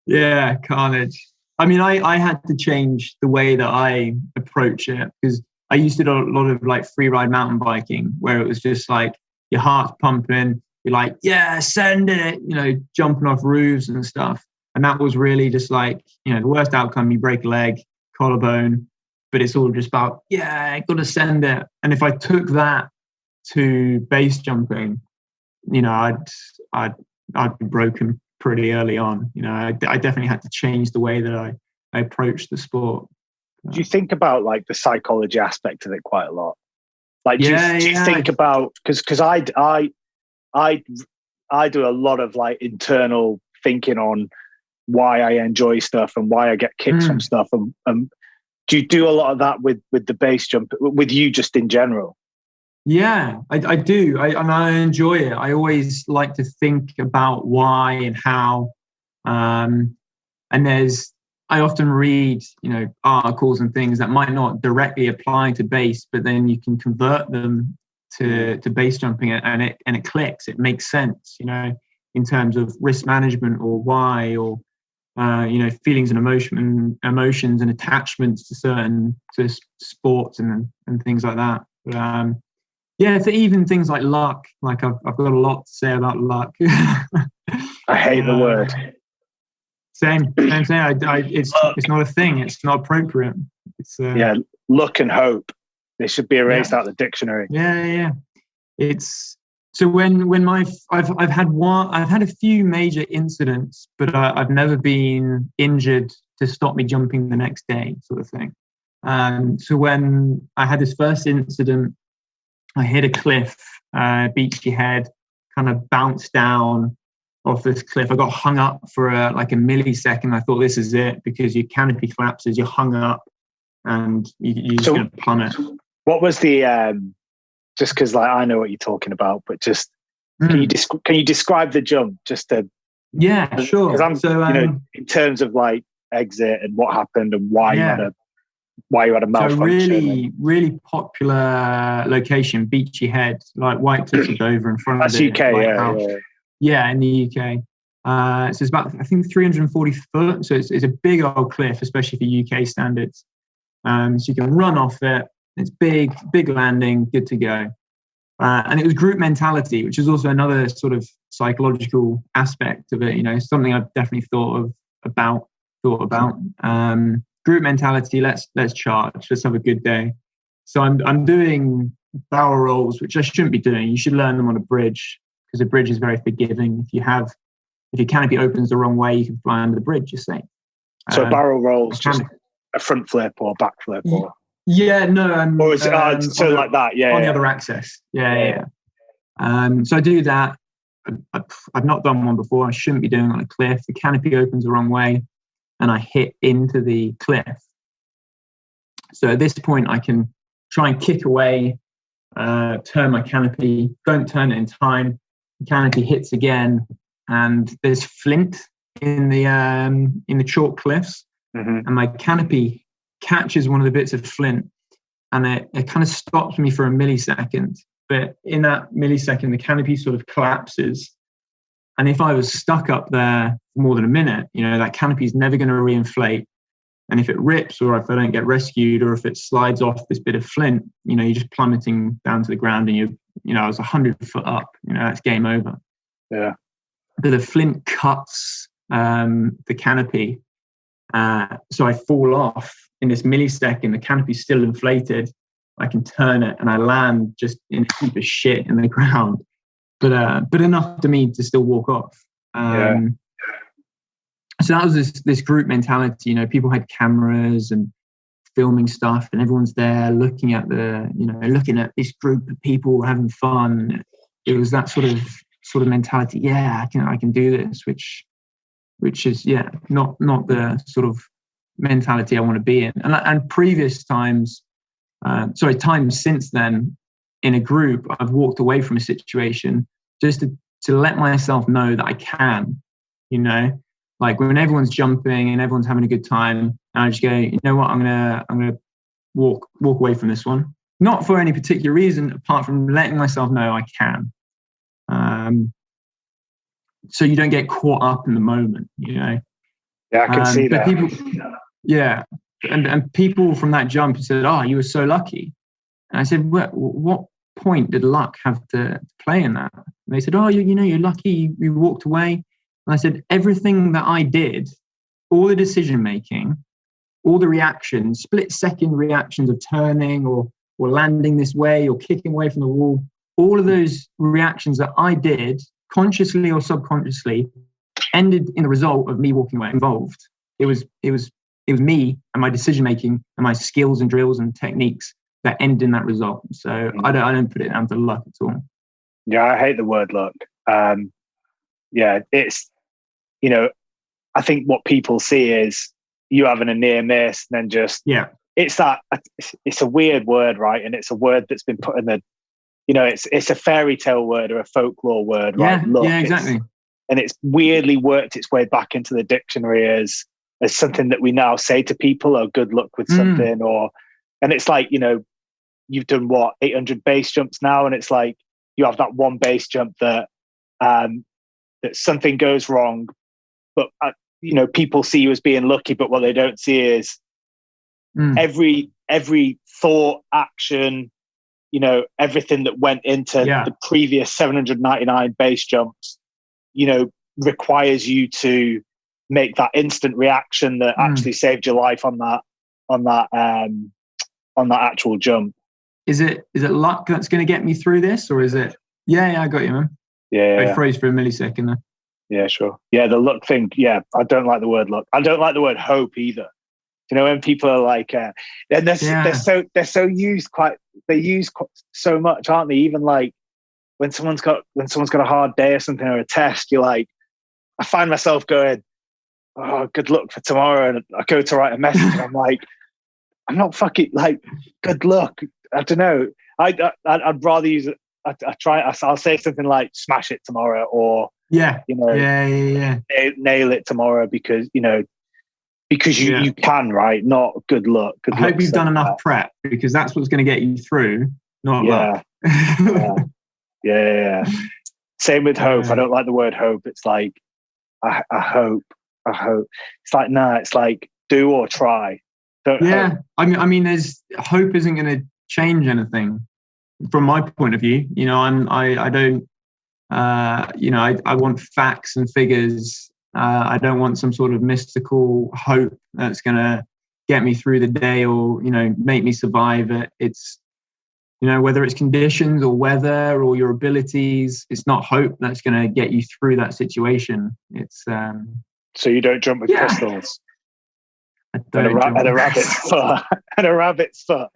Yeah, carnage. I mean, I had to change the way that I approach it, because I used to do a lot of like free ride mountain biking, where it was just like your heart's pumping, you're like, yeah, send it, jumping off roofs and stuff. And that was really just like, the worst outcome, you break a leg, collarbone, but it's all just about, yeah, got to send it. And if I took that to base jumping, I'd be broken pretty early on. I definitely had to change the way that I approached the sport. Do you think about like the psychology aspect of it quite a lot? Like, do you think about, because I do a lot of like internal thinking on why I enjoy stuff and why I get kicks from stuff. And do you do a lot of that with the base jump, with you just in general? Yeah, I do. I enjoy it. I always like to think about why and how. And I often read, articles and things that might not directly apply to base, but then you can convert them to base jumping, and it clicks. It makes sense, in terms of risk management or why, or feelings and emotions and attachments to sports and things like that. But, for even things like luck, like I've got a lot to say about luck. I hate the word. Same. It's not a thing. It's not appropriate. It's luck and hope. They should be erased out of the dictionary. Yeah. It's so when I've had a few major incidents, but I've never been injured to stop me jumping the next day, sort of thing. So when I had this first incident, I hit a cliff, beachy head, kind of bounced down off this cliff. I got hung up for a millisecond. I thought, this is it, because your canopy collapses, you're hung up, and you're just going to plummet. What was the just because I know what you're talking about, but just can you describe the jump just to? Yeah, sure. Because I'm in terms of like exit and what happened and why you had a malfunction. So really popular location, beachy head, like White Cliffs over in front of it. That's UK, yeah, in the UK. So it's about, I think, 340 foot. So it's a big old cliff, especially for UK standards. So you can run off it. It's big landing, good to go. And it was group mentality, which is also another sort of psychological aspect of it. Something I've definitely thought about. Group mentality. Let's charge. Let's have a good day. So I'm doing barrel rolls, which I shouldn't be doing. You should learn them on a bridge, because a bridge is very forgiving. If your canopy opens the wrong way, you can fly under the bridge. You're safe. So barrel rolls, just a front flip or back flip, or or is it so like that? Yeah, on the other axis. Yeah. So I do that. I've not done one before. I shouldn't be doing it on a cliff. The canopy opens the wrong way, and I hit into the cliff. So at this point, I can try and kick away, turn my canopy. Don't turn it in time. The canopy hits again, and there's flint in the chalk cliffs, and my canopy catches one of the bits of flint, and it kind of stops me for a millisecond. But in that millisecond, the canopy sort of collapses. And if I was stuck up there for more than a minute, that canopy is never going to reinflate. And if it rips, or if I don't get rescued, or if it slides off this bit of flint, you're just plummeting down to the ground, and I was 100 foot up. That's game over. Yeah. But the flint cuts the canopy, so I fall off in this millisecond. The canopy's still inflated. I can turn it, and I land just in a heap of shit in the ground, but enough to me to still walk off. So that was this group mentality. People had cameras and filming stuff, and everyone's there looking at this group of people having fun. It was that sort of mentality. Yeah, I can do this, which is not the sort of mentality I want to be in. And previous times, times since then, in a group, I've walked away from a situation just to let myself know that I can. Like when everyone's jumping and everyone's having a good time, and I just go, you know what, I'm gonna walk away from this one. Not for any particular reason, apart from letting myself know I can. So you don't get caught up in the moment, Yeah, Yeah, I can see but that. Yeah, and people from that jump said, "Oh, you were so lucky." And I said, "What point did luck have to play in that?" And they said, "Oh, you're lucky. You walked away." And I said, "Everything that I did, all the decision making, all the reactions, split-second reactions of turning or landing this way or kicking away from the wall, all of those reactions that I did, consciously or subconsciously, ended in the result of me walking away involved. It was me and my decision making and my skills and drills and techniques that end in that result. So I don't put it down to luck at all." Yeah, I hate the word luck. Yeah, it's, I think what people see is you having a near miss and then just, it's a weird word, right? And it's a word that's been put in the, it's a fairy tale word or a folklore word, right? Luck, yeah, exactly. And it's weirdly worked its way back into the dictionary as something that we now say to people, or good luck with something, and it's like, you've done 800 base jumps now, and it's like you have that one base jump that that something goes wrong, but people see you as being lucky, but what they don't see is every thought, action, everything that went into the previous 799 base jumps, requires you to make that instant reaction that actually saved your life on that actual jump. Is it luck that's going to get me through this, or is it? Yeah, I got you, man. Yeah, I froze for a millisecond there. Yeah, sure. Yeah, the luck thing. Yeah, I don't like the word luck. I don't like the word hope either. When people are like, and they're so used so much, aren't they? Even like when someone's got a hard day or something, or a test, you're like, I find myself going, "Oh, good luck for tomorrow," and I go to write a message, and I'm like, I'm not fucking like, good luck. I don't know. I'd rather use it. I'll say something like smash it tomorrow, or nail it tomorrorow, because you can, right? Not good luck. I hope you've done enough prep, because that's what's going to get you through, not luck. Yeah. Same with hope. I don't like the word hope. It's like I hope. It's like, nah. It's like do or try. Don't hope. I mean, there's hope isn't going to change anything from my point of view. I don't. I want facts and figures. I don't want some sort of mystical hope that's going to get me through the day or make me survive it. It's whether it's conditions or weather or your abilities, it's not hope that's going to get you through that situation. It's so you don't jump with crystals. And a rabbit's foot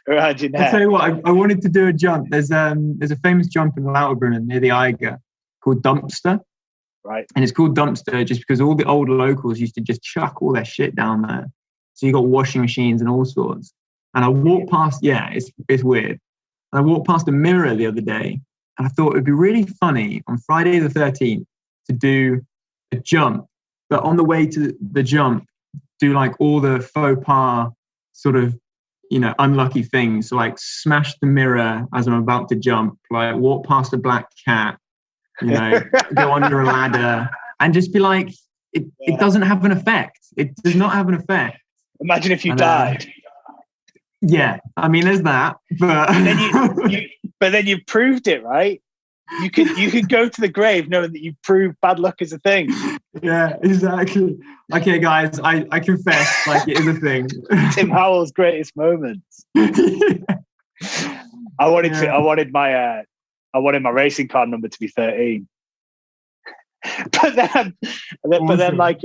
around your neck. I'll tell you what, I wanted to do a jump. There's a famous jump in Lauterbrunnen near the Eiger called Dumpster. Right. And it's called Dumpster just because all the old locals used to just chuck all their shit down there. So you got washing machines and all sorts. And I walked past, it's weird. And I walked past a mirror the other day, and I thought it would be really funny on Friday the 13th to do a jump, but on the way to the jump, do like all the faux pas sort of, unlucky things. So like smash the mirror as I'm about to jump, like walk past a black cat, go under a ladder, and just be like, it doesn't have an effect. It does not have an effect. Imagine if you died. Yeah, I mean, there's that, but then you've proved it, right? You could go to the grave knowing that you proved bad luck is a thing. Yeah, exactly. Okay, guys, I confess, like, it is a thing. Tim Howell's greatest moments. I wanted my racing car number to be 13. But then, like,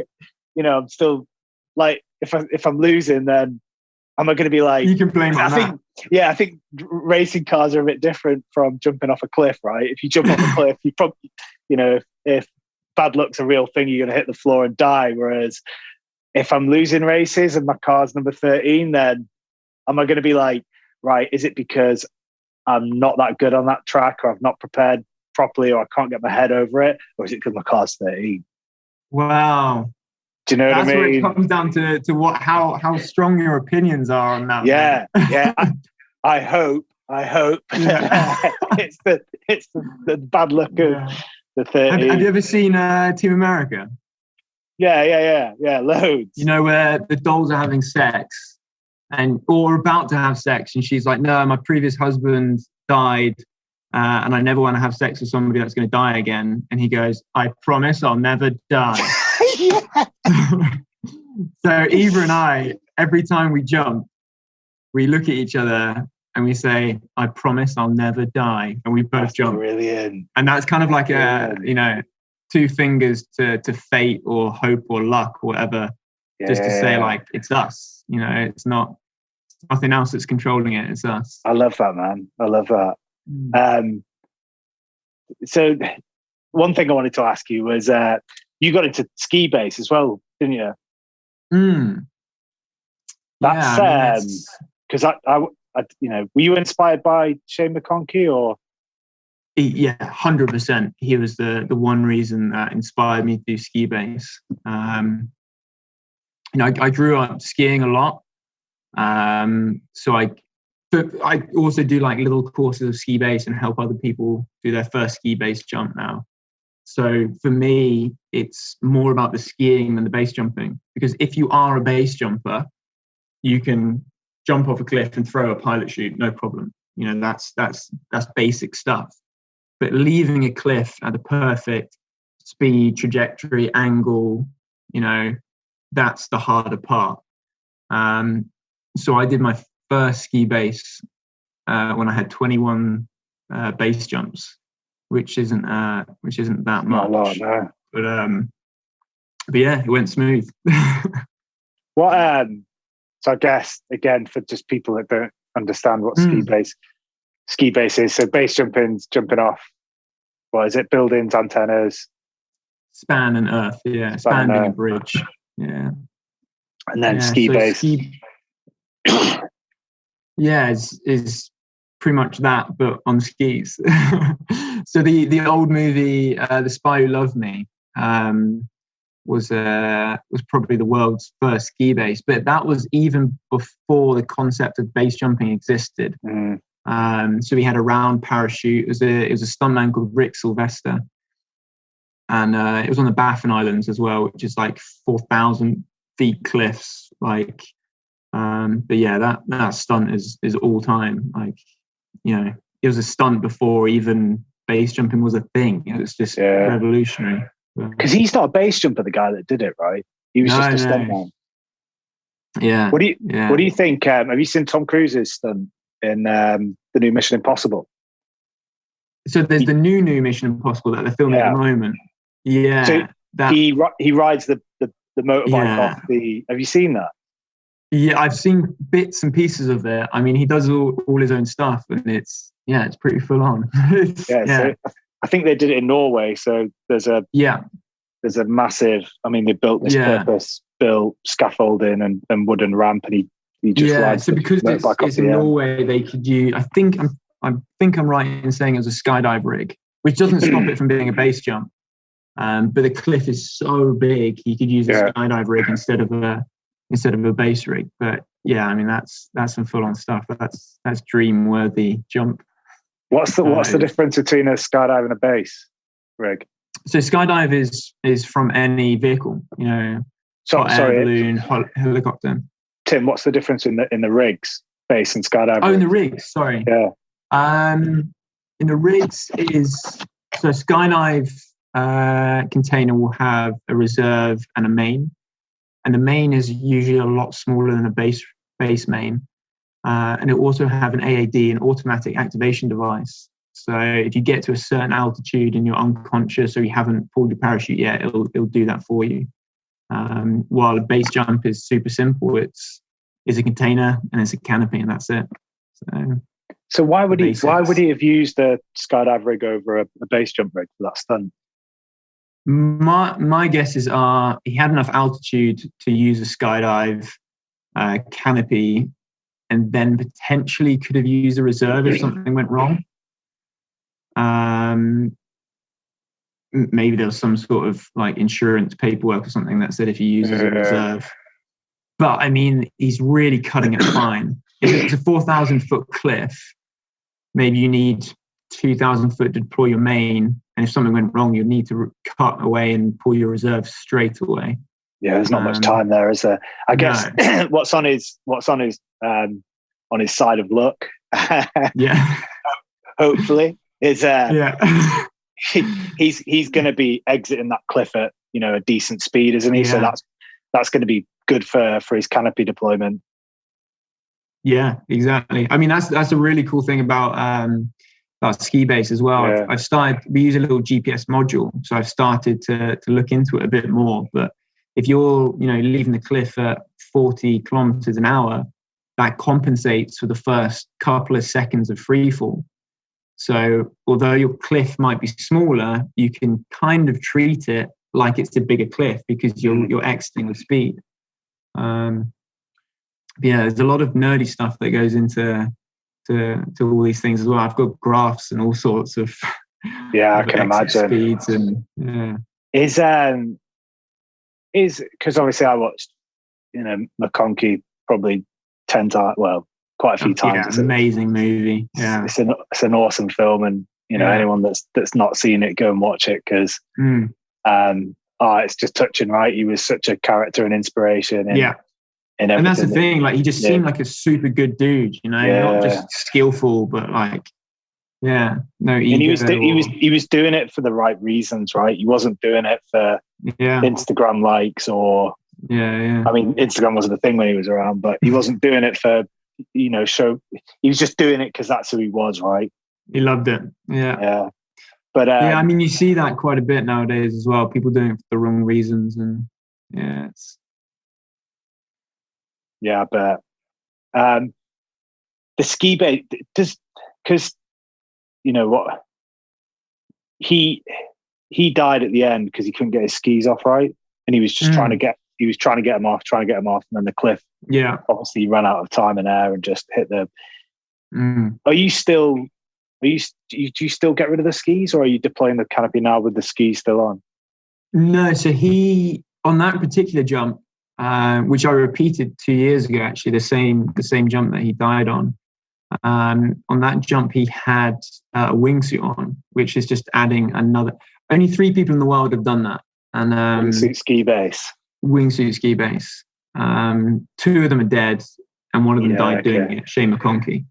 I'm still like, if I'm losing, then am I going to be like? You can blame that. I think racing cars are a bit different from jumping off a cliff, right? If you jump off a cliff, you probably, if bad luck's a real thing, you're going to hit the floor and die. Whereas if I'm losing races and my car's number 13, then am I going to be like, right, is it because I'm not that good on that track, or I've not prepared properly, or I can't get my head over it, or is it because my car's 13? Wow. Do you know what I mean? That's where it comes down to how strong your opinions are on that. Yeah. I hope it's the bad luck of the 13. Have you ever seen Team America? Yeah, loads. You know, where the dolls are having sex or about to have sex, and she's like, no, my previous husband died, and I never want to have sex with somebody that's going to die again. And he goes, I promise I'll never die. So Eva and I, every time we jump, we look at each other and we say, I promise I'll never die. And we both jump. Brilliant. And that's kind of like two fingers to fate or hope or luck or whatever, just to say like, it's us, it's nothing else that's controlling it. It's us. I love that, man. I love that. So one thing I wanted to ask you was, you got into ski base as well, didn't you? That's because I were you inspired by Shane McConkey or? Yeah, 100%. He was the one reason that inspired me to do ski base. I grew up skiing a lot, so I also do like little courses of ski base and help other people do their first ski base jump now. So for me, it's more about the skiing than the base jumping, because if you are a base jumper, you can jump off a cliff and throw a pilot chute, no problem. That's basic stuff. But leaving a cliff at the perfect speed, trajectory, angle, that's the harder part. So I did my first ski base when I had 21 base jumps, which isn't that much. Not a lot, no. But yeah, it went smooth. What? So I guess again, for just people that don't understand what ski base is. So base jumping off. What is it? Buildings, antennas, span and earth. Yeah, span being a bridge. Yeah, and then ski base. Is pretty much that, but on skis. So the old movie, The Spy Who Loved Me, was probably the world's first ski base, but that was even before the concept of base jumping existed. So we had a round parachute. It was a stuntman called Rick Sylvester, and it was on the Baffin Islands as well, which is like 4,000 feet cliffs. But yeah, that stunt is all time. Like, it was a stunt before even base jumping was a thing. It was just revolutionary. Because he's not a base jumper, the guy that did it, right? He was just a stuntman. Yeah. What do you think? Have you seen Tom Cruise's stunt in the new Mission Impossible? So there's the new Mission Impossible that they're filming at the moment. Yeah. So he rides the motorbike off the. Have you seen that? Yeah, I've seen bits and pieces of it. I mean, he does all his own stuff, and it's pretty full on. So I think they did it in Norway. So there's a massive. I mean, they built this purpose-built scaffolding and wooden ramp, and he just rides. So because it's in Norway, they could use. I think I'm right in saying it was a skydive rig, which doesn't stop it from being a base jump. But the cliff is so big, he could use a skydive rig instead of a base rig. But yeah, I mean that's some full on stuff. That's dream worthy jump. What's the difference between a skydive and a base rig? So skydive is from any vehicle, balloon, helicopter. Tim, what's the difference in the rigs, base and skydive? Oh, in the rigs, sorry. Yeah. In the rigs so skydive container will have a reserve and a main. And the main is usually a lot smaller than a base main. And it also have an AAD, an automatic activation device. So if you get to a certain altitude and you're unconscious or you haven't pulled your parachute yet, it'll do that for you. While a base jump is super simple, it's a container and it's a canopy and that's it. So why would he have used the skydive rig over a base jump rig for that stunt? My guesses are he had enough altitude to use a skydive canopy, and then potentially could have used a reserve if something went wrong. Maybe there was some sort of like insurance paperwork or something that said if you use a reserve. But I mean, he's really cutting it fine. If it's a 4,000 foot cliff, maybe you need 2,000 foot to deploy your main and if something went wrong, you'd need to cut away and pull your reserves straight away. Yeah, there's not much time there, is there? I guess no. what's on his side of luck, yeah, hopefully, is yeah. he's going to be exiting that cliff at a decent speed, isn't he? Yeah. So that's going to be good for his canopy deployment. Yeah, exactly. I mean, that's a really cool thing about ski base as well. Yeah. I've started. We use a little GPS module, so I've started to look into it a bit more. But if you're leaving the cliff at 40 kilometers an hour, that compensates for the first couple of seconds of free fall. So although your cliff might be smaller, you can kind of treat it like it's a bigger cliff because you're exiting with speed. Yeah, there's a lot of nerdy stuff that goes into all these things as well. I've got graphs and all sorts of I can imagine speeds and is because obviously I watched McConkie probably 10 times, well, quite a few times. Yeah, it's an amazing movie. Yeah, it's an awesome film, and anyone that's not seen it, go and watch it because it's just touching, right? He was such a character and inspiration. And that's the thing. Like, he just seemed like a super good dude, not just skillful, but like, no. And he was doing it for the right reasons, right? He wasn't doing it for Instagram likes or. I mean, Instagram wasn't a thing when he was around, but he wasn't doing it for show. He was just doing it because that's who he was, right? He loved it. Yeah. But I mean, you see that quite a bit nowadays as well. People doing it for the wrong reasons, and it's. Yeah, but the ski base does, because what, he died at the end because he couldn't get his skis off right, and he was just trying to get them off, and then the cliff. Yeah, obviously he ran out of time and air and just hit the. Do you still get rid of the skis, or are you deploying the canopy now with the skis still on? No, so he on that particular jump. Which I repeated 2 years ago, actually, the same jump that he died on. On that jump, he had a wingsuit on, which is just adding another. Only 3 people in the world have done that. And wingsuit ski base. 2 of them are dead, and one of them died doing it. Shane McConkie.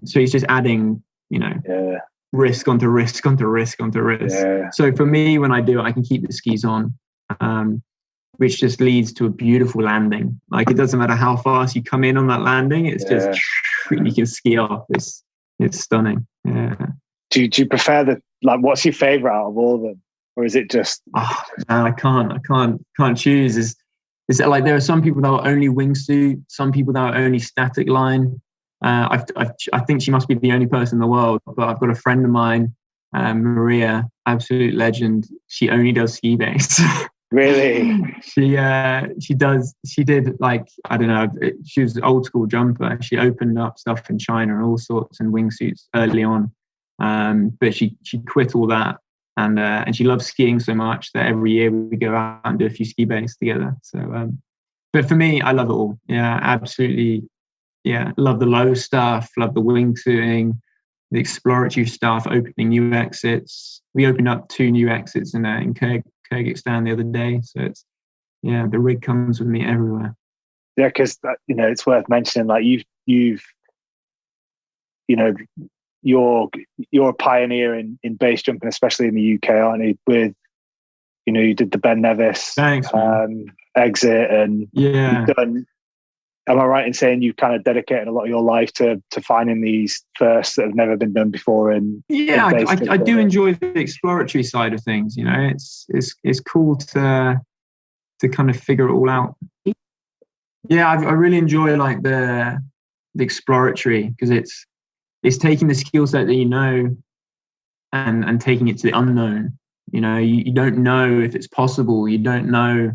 So he's just adding, risk onto risk onto risk onto risk. Yeah. So for me, when I do it, I can keep the skis on. Which just leads to a beautiful landing. Like, it doesn't matter how fast you come in on that landing, it's just you can ski off. It's stunning. Yeah. Do you prefer what's your favorite out of all of them, or is it just? I can't choose. Is it like there are some people that are only wingsuit, some people that are only static line. I think she must be the only person in the world, but I've got a friend of mine, Maria, absolute legend. She only does ski base. Really? She did, like, I don't know, she was an old school jumper. She opened up stuff in China and all sorts and wingsuits early on. But she quit all that, and she loves skiing so much that every year we go out and do a few ski base together. So but for me, I love it all. Yeah, absolutely. Yeah, love the low stuff, love the wingsuiting, the exploratory stuff, opening new exits. We opened up 2 new exits in Kyrgyzstan the other day, so it's the rig comes with me everywhere. Yeah, because it's worth mentioning, like, you're a pioneer in base jumping, especially in the UK, aren't you? With you did the Ben Nevis exit, and you've done. Am I right in saying you've kind of dedicated a lot of your life to finding these firsts that have never been done before? I do enjoy the exploratory side of things. It's cool to kind of figure it all out. Yeah, I really enjoy like the exploratory, because it's taking the skill set that and taking it to the unknown. You don't know if it's possible. You don't know.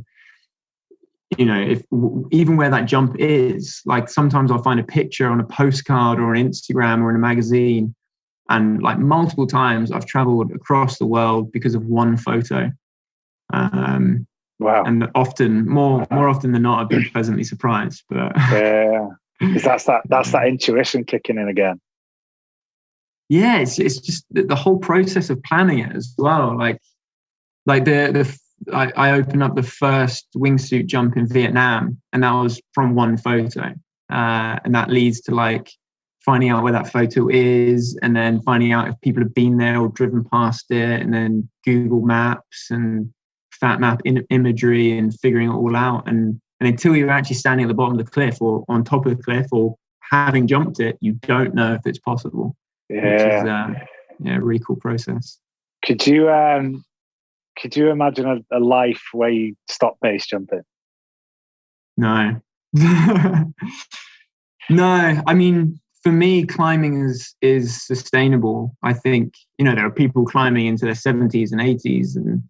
If even where that jump is, like, sometimes I'll find a picture on a postcard or on Instagram or in a magazine, and like multiple times I've traveled across the world because of one photo. Wow. And often, more often than not, I've been pleasantly surprised. But yeah, because that's that intuition kicking in again. yeah, it's just the whole process of planning it as well. Like I opened up the first wingsuit jump in Vietnam, and that was from one photo, and that leads to like finding out where that photo is, and then finding out if people have been there or driven past it, and then Google Maps and fat map imagery and figuring it all out. And until you're actually standing at the bottom of the cliff or on top of the cliff or having jumped it, you don't know if it's possible. Yeah. Which is a really cool process. Could you imagine a life where you stop base jumping? No. No, I mean, for me, climbing is sustainable. I think, there are people climbing into their 70s and 80s, and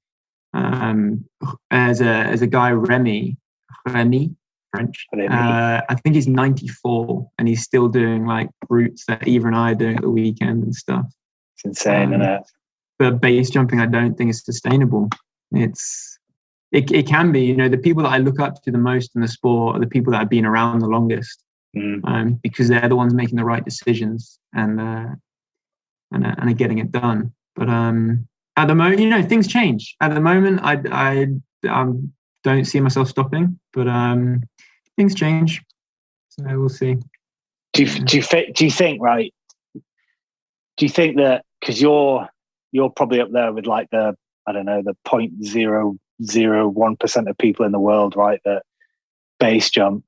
as a guy, Remy French, I think he's 94 and he's still doing like routes that Eva and I are doing at the weekend and stuff. It's insane, isn't it? But base jumping, I don't think is sustainable. It can be, the people that I look up to the most in the sport are the people that have been around the longest, because they're the ones making the right decisions and are getting it done. But at the moment, things change. At the moment, I don't see myself stopping, but things change. So we'll see. Do you think, right? Do you think that because you're probably up there with like the 0.001% of people in the world, right, that base jump?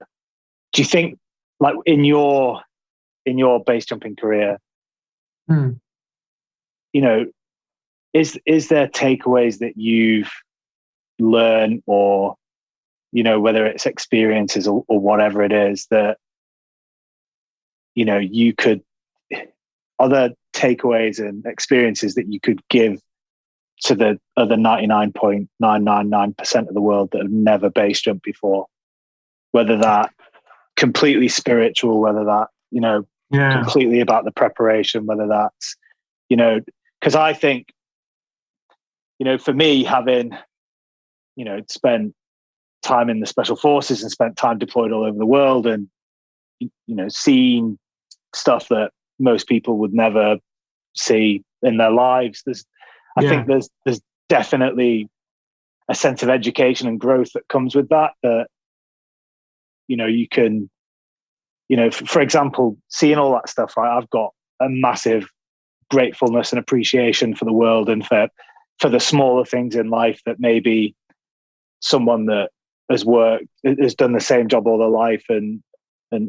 Do you think, like in your base jumping career, is there takeaways that you've learned, or whether it's experiences or whatever it is that you could, other takeaways and experiences that you could give to the other 99.999% of the world that have never base jumped before, whether that completely spiritual, whether that completely about the preparation, whether that's because I think for me, having spent time in the special forces and spent time deployed all over the world, and seeing stuff that most people would never see in their lives, I think there's definitely a sense of education and growth that comes with that you can for example, seeing all that stuff, right, I've got a massive gratefulness and appreciation for the world and for the smaller things in life that maybe someone that has done the same job all their life and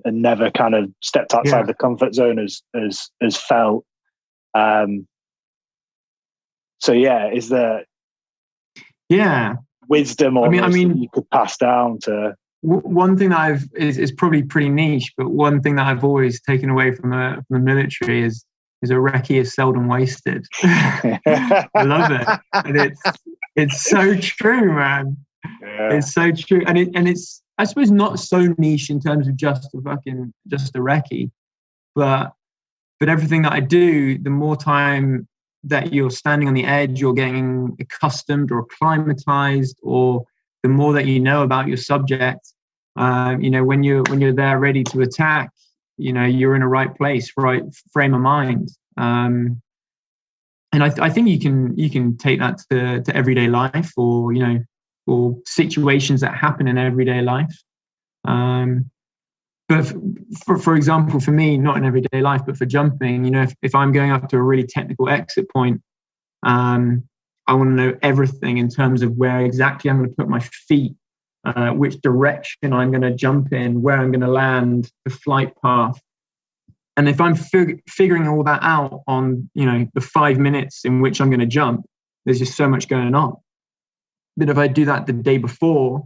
never kind of stepped outside the comfort zone as felt. So is there wisdom or that you could pass down to? One thing that is probably pretty niche, but one thing that I've always taken away from the military is a recce is seldom wasted. I love it, and it's so true, man. Yeah. It's so true, and it's I suppose not so niche in terms of just a recce, but everything that I do, the more time that you're standing on the edge, you're getting accustomed or acclimatized, or the more that you know about your subject. When you're there ready to attack, you're in a right place, right frame of mind. And I think you can take that to everyday life, or situations that happen in everyday life. But for example, for me, not in everyday life, but for jumping, if I'm going up to a really technical exit point, I want to know everything in terms of where exactly I'm going to put my feet, which direction I'm going to jump in, where I'm going to land, the flight path. And if I'm figuring all that out on, the 5 minutes in which I'm going to jump, there's just so much going on. But if I do that the day before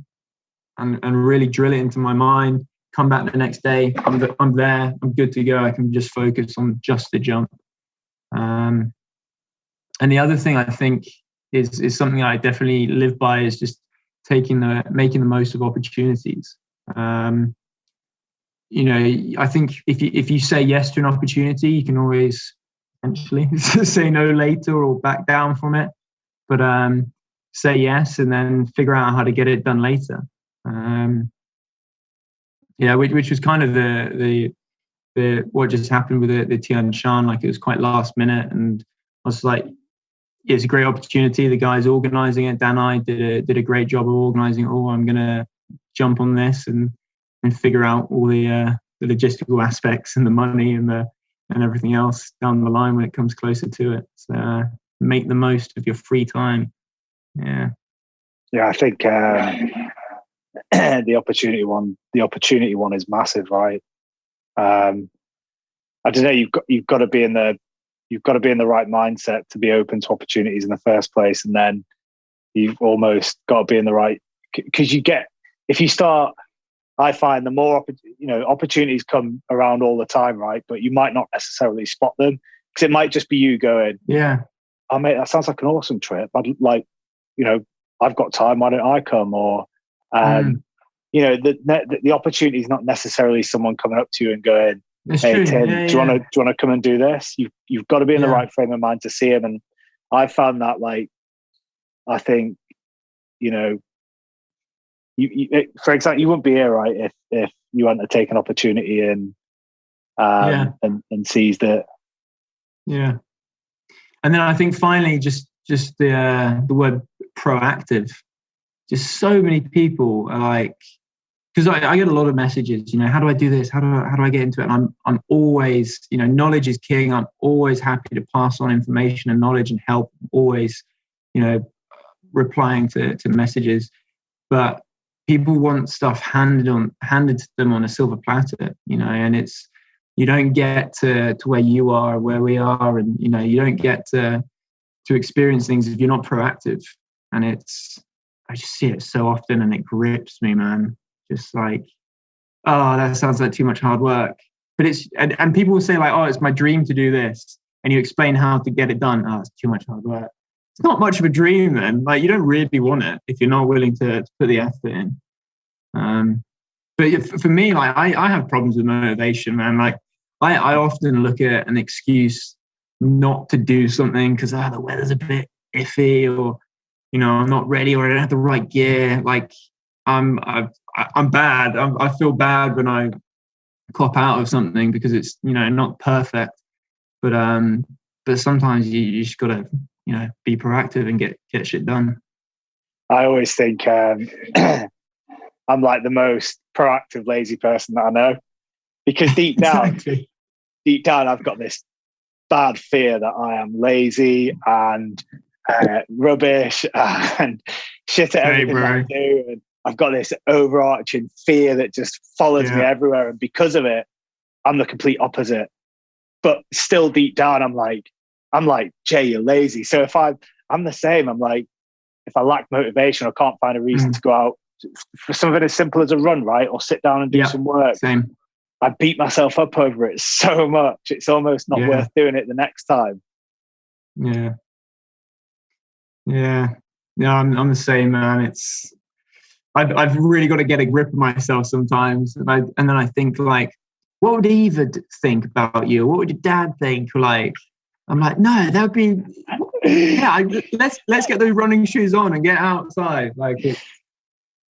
and really drill it into my mind, come back the next day, I'm there, I'm good to go. I can just focus on just the jump. And the other thing I think is something I definitely live by is just making the most of opportunities. I think if you say yes to an opportunity, you can always potentially say no later or back down from it. But say yes and then figure out how to get it done later. Which was kind of the what just happened with the Tian Shan, like it was quite last minute, and I was like, it's a great opportunity. The guys organizing it, Dan I did a great job of organizing it all. I'm gonna jump on this and figure out all the logistical aspects and the money and everything else down the line when it comes closer to it. So make the most of your free time. Yeah, I think the opportunity one is massive, right? I don't know. You've got to be in the right mindset to be open to opportunities in the first place, and then you've almost got to be in the right, because if you start. I find the more opportunities come around all the time, right? But you might not necessarily spot them, because it might just be you going, "Yeah, oh mate, that sounds like an awesome trip. I'd like, I've got time. Why don't I come?" Or, the opportunity is not necessarily someone coming up to you and going, that's "Hey true. Tim, Yeah, do you want to come and do this?" You've got to be in the right frame of mind to see him, and I found that, like, I think, for example, you wouldn't be here, right, if you hadn't taken opportunity and seized it. Yeah, and then I think finally, just the word proactive. Just so many people are like, because I get a lot of messages. How do I do this? How do I get into it? And I'm always, knowledge is king. I'm always happy to pass on information and knowledge and help. Always, replying to messages, but people want stuff handed to them on a silver platter, and you don't get to where you are, where we are, and you don't get to experience things if you're not proactive. And I just see it so often, and it grips me, man. Just like, oh, that sounds like too much hard work. But and people will say like, oh, it's my dream to do this, and you explain how to get it done. Oh, it's too much hard work. It's not much of a dream then. Like, you don't really want it if you're not willing to put the effort in. But for me, like, I have problems with motivation, man. Like, I often look at an excuse not to do something because the weather's a bit iffy, or I'm not ready, or I don't have the right gear. Like, I'm bad. I feel bad when I cop out of something because it's not perfect. But sometimes you just gotta be proactive and get shit done. I always think I'm like the most proactive lazy person that I know, because deep down, I've got this bad fear that I am lazy and rubbish and shit at everything that I do, and I've got this overarching fear that just follows me everywhere, and because of it, I'm the complete opposite. But still, deep down, I'm like, Jay, you're lazy. So if I'm the same. I'm like, if I lack motivation or can't find a reason to go out for something as simple as a run, right, or sit down and do some work, same. I beat myself up over it so much. It's almost not worth doing it the next time. Yeah. I'm the same, man. I've really got to get a grip of myself sometimes, and then I think, like, what would Eva think about you? What would your dad think? Like, I'm like, no, that would be let's get those running shoes on and get outside. Like,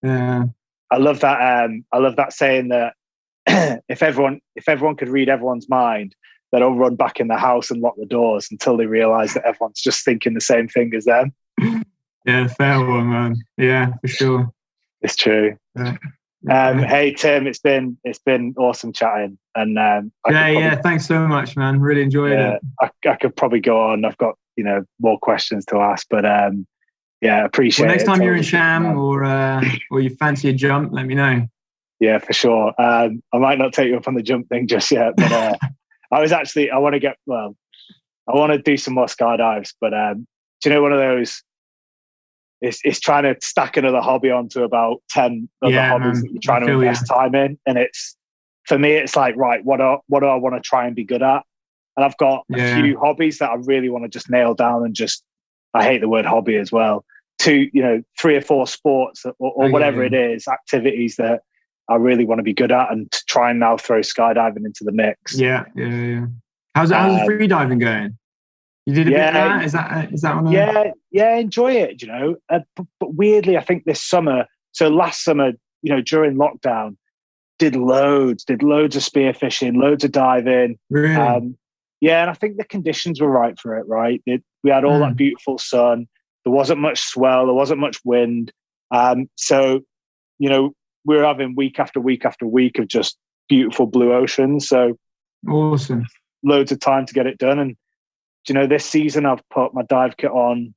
I love that. I love that saying that if everyone could read everyone's mind, they'll all run back in the house and lock the doors until they realise that everyone's just thinking the same thing as them. Yeah, fair one, man. Yeah, for sure. It's true. Hey Tim, it's been awesome chatting, and thanks so much, man. Really enjoyed it. I could probably go on. I've got more questions to ask, but appreciate it. Next time you're in Sham or you fancy a jump, let me know. Yeah, for sure. I might not take you up on the jump thing just yet, but I want to do some more skydives, but do you know one of those? It's trying to stack another hobby onto about 10 other hobbies that you're trying to invest time in. And for me, it's like, right, what do I want to try and be good at? And I've got a few hobbies that I really want to just nail down, and I hate the word hobby as well. 3 or 4 sports or whatever it is, activities that I really want to be good at, and to try and now throw skydiving into the mix. Yeah. How's the free diving going? You did a bit of that? Is that one? Enjoy it, but weirdly, I think this summer, so last summer, during lockdown, did loads of spearfishing, loads of diving. Really? Yeah, and I think the conditions were right for it, right? We had all that beautiful sun. There wasn't much swell. There wasn't much wind. So, we were having week after week after week of just beautiful blue oceans. So awesome. Loads of time to get it done. And, this season I've put my dive kit on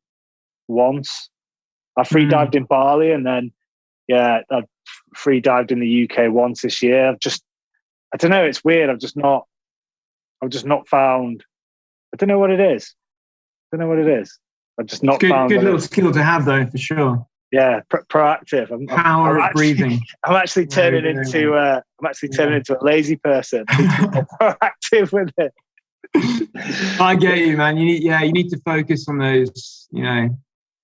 once. I free dived in Bali, and then, I've free dived in the UK once this year. I don't know. It's weird. I've just not found. I don't know what it is. I've just not found. Good little skill to have, though, for sure. Yeah, proactive. Power of breathing. I'm actually turning into a lazy person. Proactive with it. I get you, man. You need to focus on those.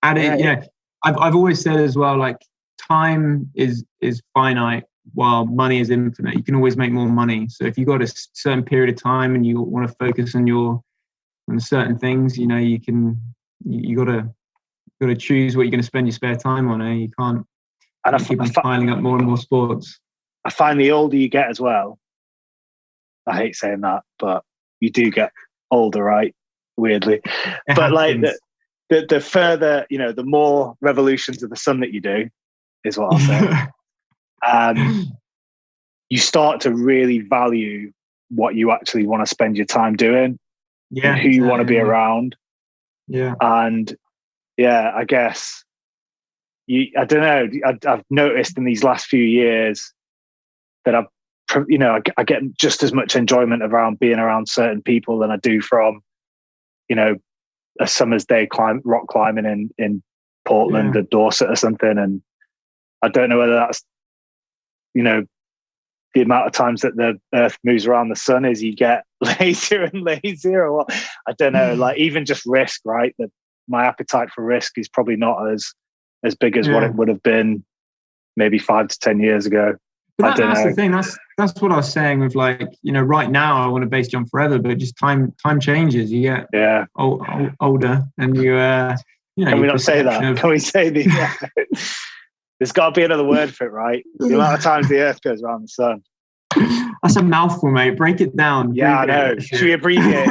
I've always said as well, like, time is finite while money is infinite. You can always make more money. So if you've got a certain period of time and you want to focus on certain things, you got to choose what you're going to spend your spare time on. You can't keep on piling up more and more sports. I find the older you get as well, I hate saying that, but you do get older, right? Weirdly. But like the further, the more revolutions of the sun that you do, is what I'll say. You start to really value what you actually want to spend your time doing, and who you want to be around. Yeah. And I guess I don't know. I've noticed in these last few years that I get just as much enjoyment around being around certain people than I do from, a summer's day rock climbing in Portland or Dorset or something. And I don't know whether that's, the amount of times that the Earth moves around the sun as you get lazier and lazier, or what. I don't know. Like, even just risk, right? That my appetite for risk is probably not as big as what it would have been maybe 5 to 10 years ago. But that's the thing. That's what I was saying with, like, right now I want to base jump forever, but just time changes. You get older, and Can we not say that? Can we say there's got to be another word for it, right? The amount of times the Earth goes around the sun. That's a mouthful, mate. Break it down. Yeah, I know. Should we abbreviate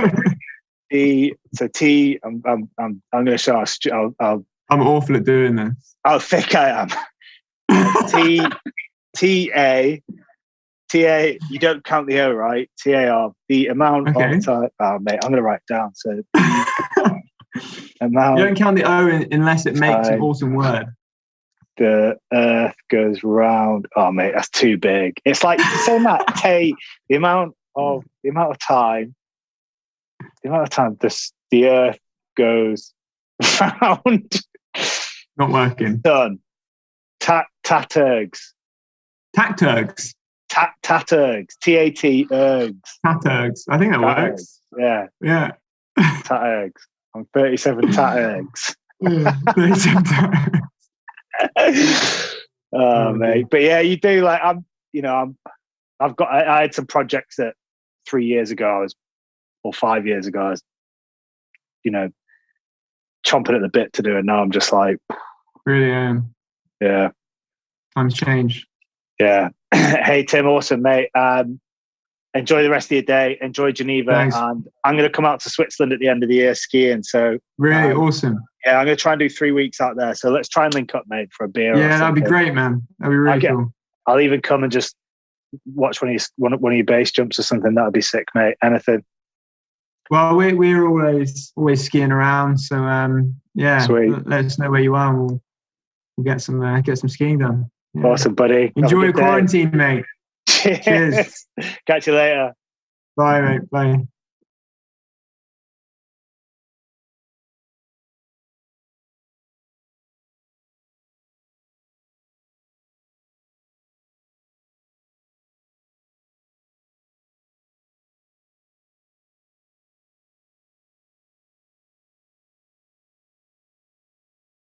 it? T. I'm going to show us. I'm awful at doing this. I think I am. T-A. You don't count the O, right? T-A-R. The amount of time. Oh, mate, I'm going to write it down. So, amount. You don't count the O unless it makes an awesome word. The Earth goes round. Oh, mate, that's too big. It's like saying that. The amount of time. The amount of time the Earth goes round. Not working. Done. Taturgs. Tacturgs. Taturgs. T-A-T ergs. Taturgs. I think that works. Yeah. Yeah. Taturgs. I'm 37 taturgs. 37 taturgs. Mate. But yeah, you do, like, I had some projects that 3 years ago or 5 years ago I was, chomping at the bit to do, and now I'm just like, really yeah. Times change. Yeah. Hey, Tim, awesome, mate. Enjoy the rest of your day. Enjoy Geneva. Thanks. And I'm going to come out to Switzerland at the end of the year skiing. So really awesome. Yeah, I'm going to try and do 3 weeks out there. So let's try and link up, mate, for a beer. Yeah, that'd be great, man. That'd be really cool. I'll even come and just watch one of your base jumps or something. That'd be sick, mate. Anything. Well, we're always skiing around. So Sweet. Let us know where you are. And we'll get some skiing done. Yeah. Awesome, buddy. Enjoy your quarantine, mate. Cheers. Catch you later. Bye, mate. Bye.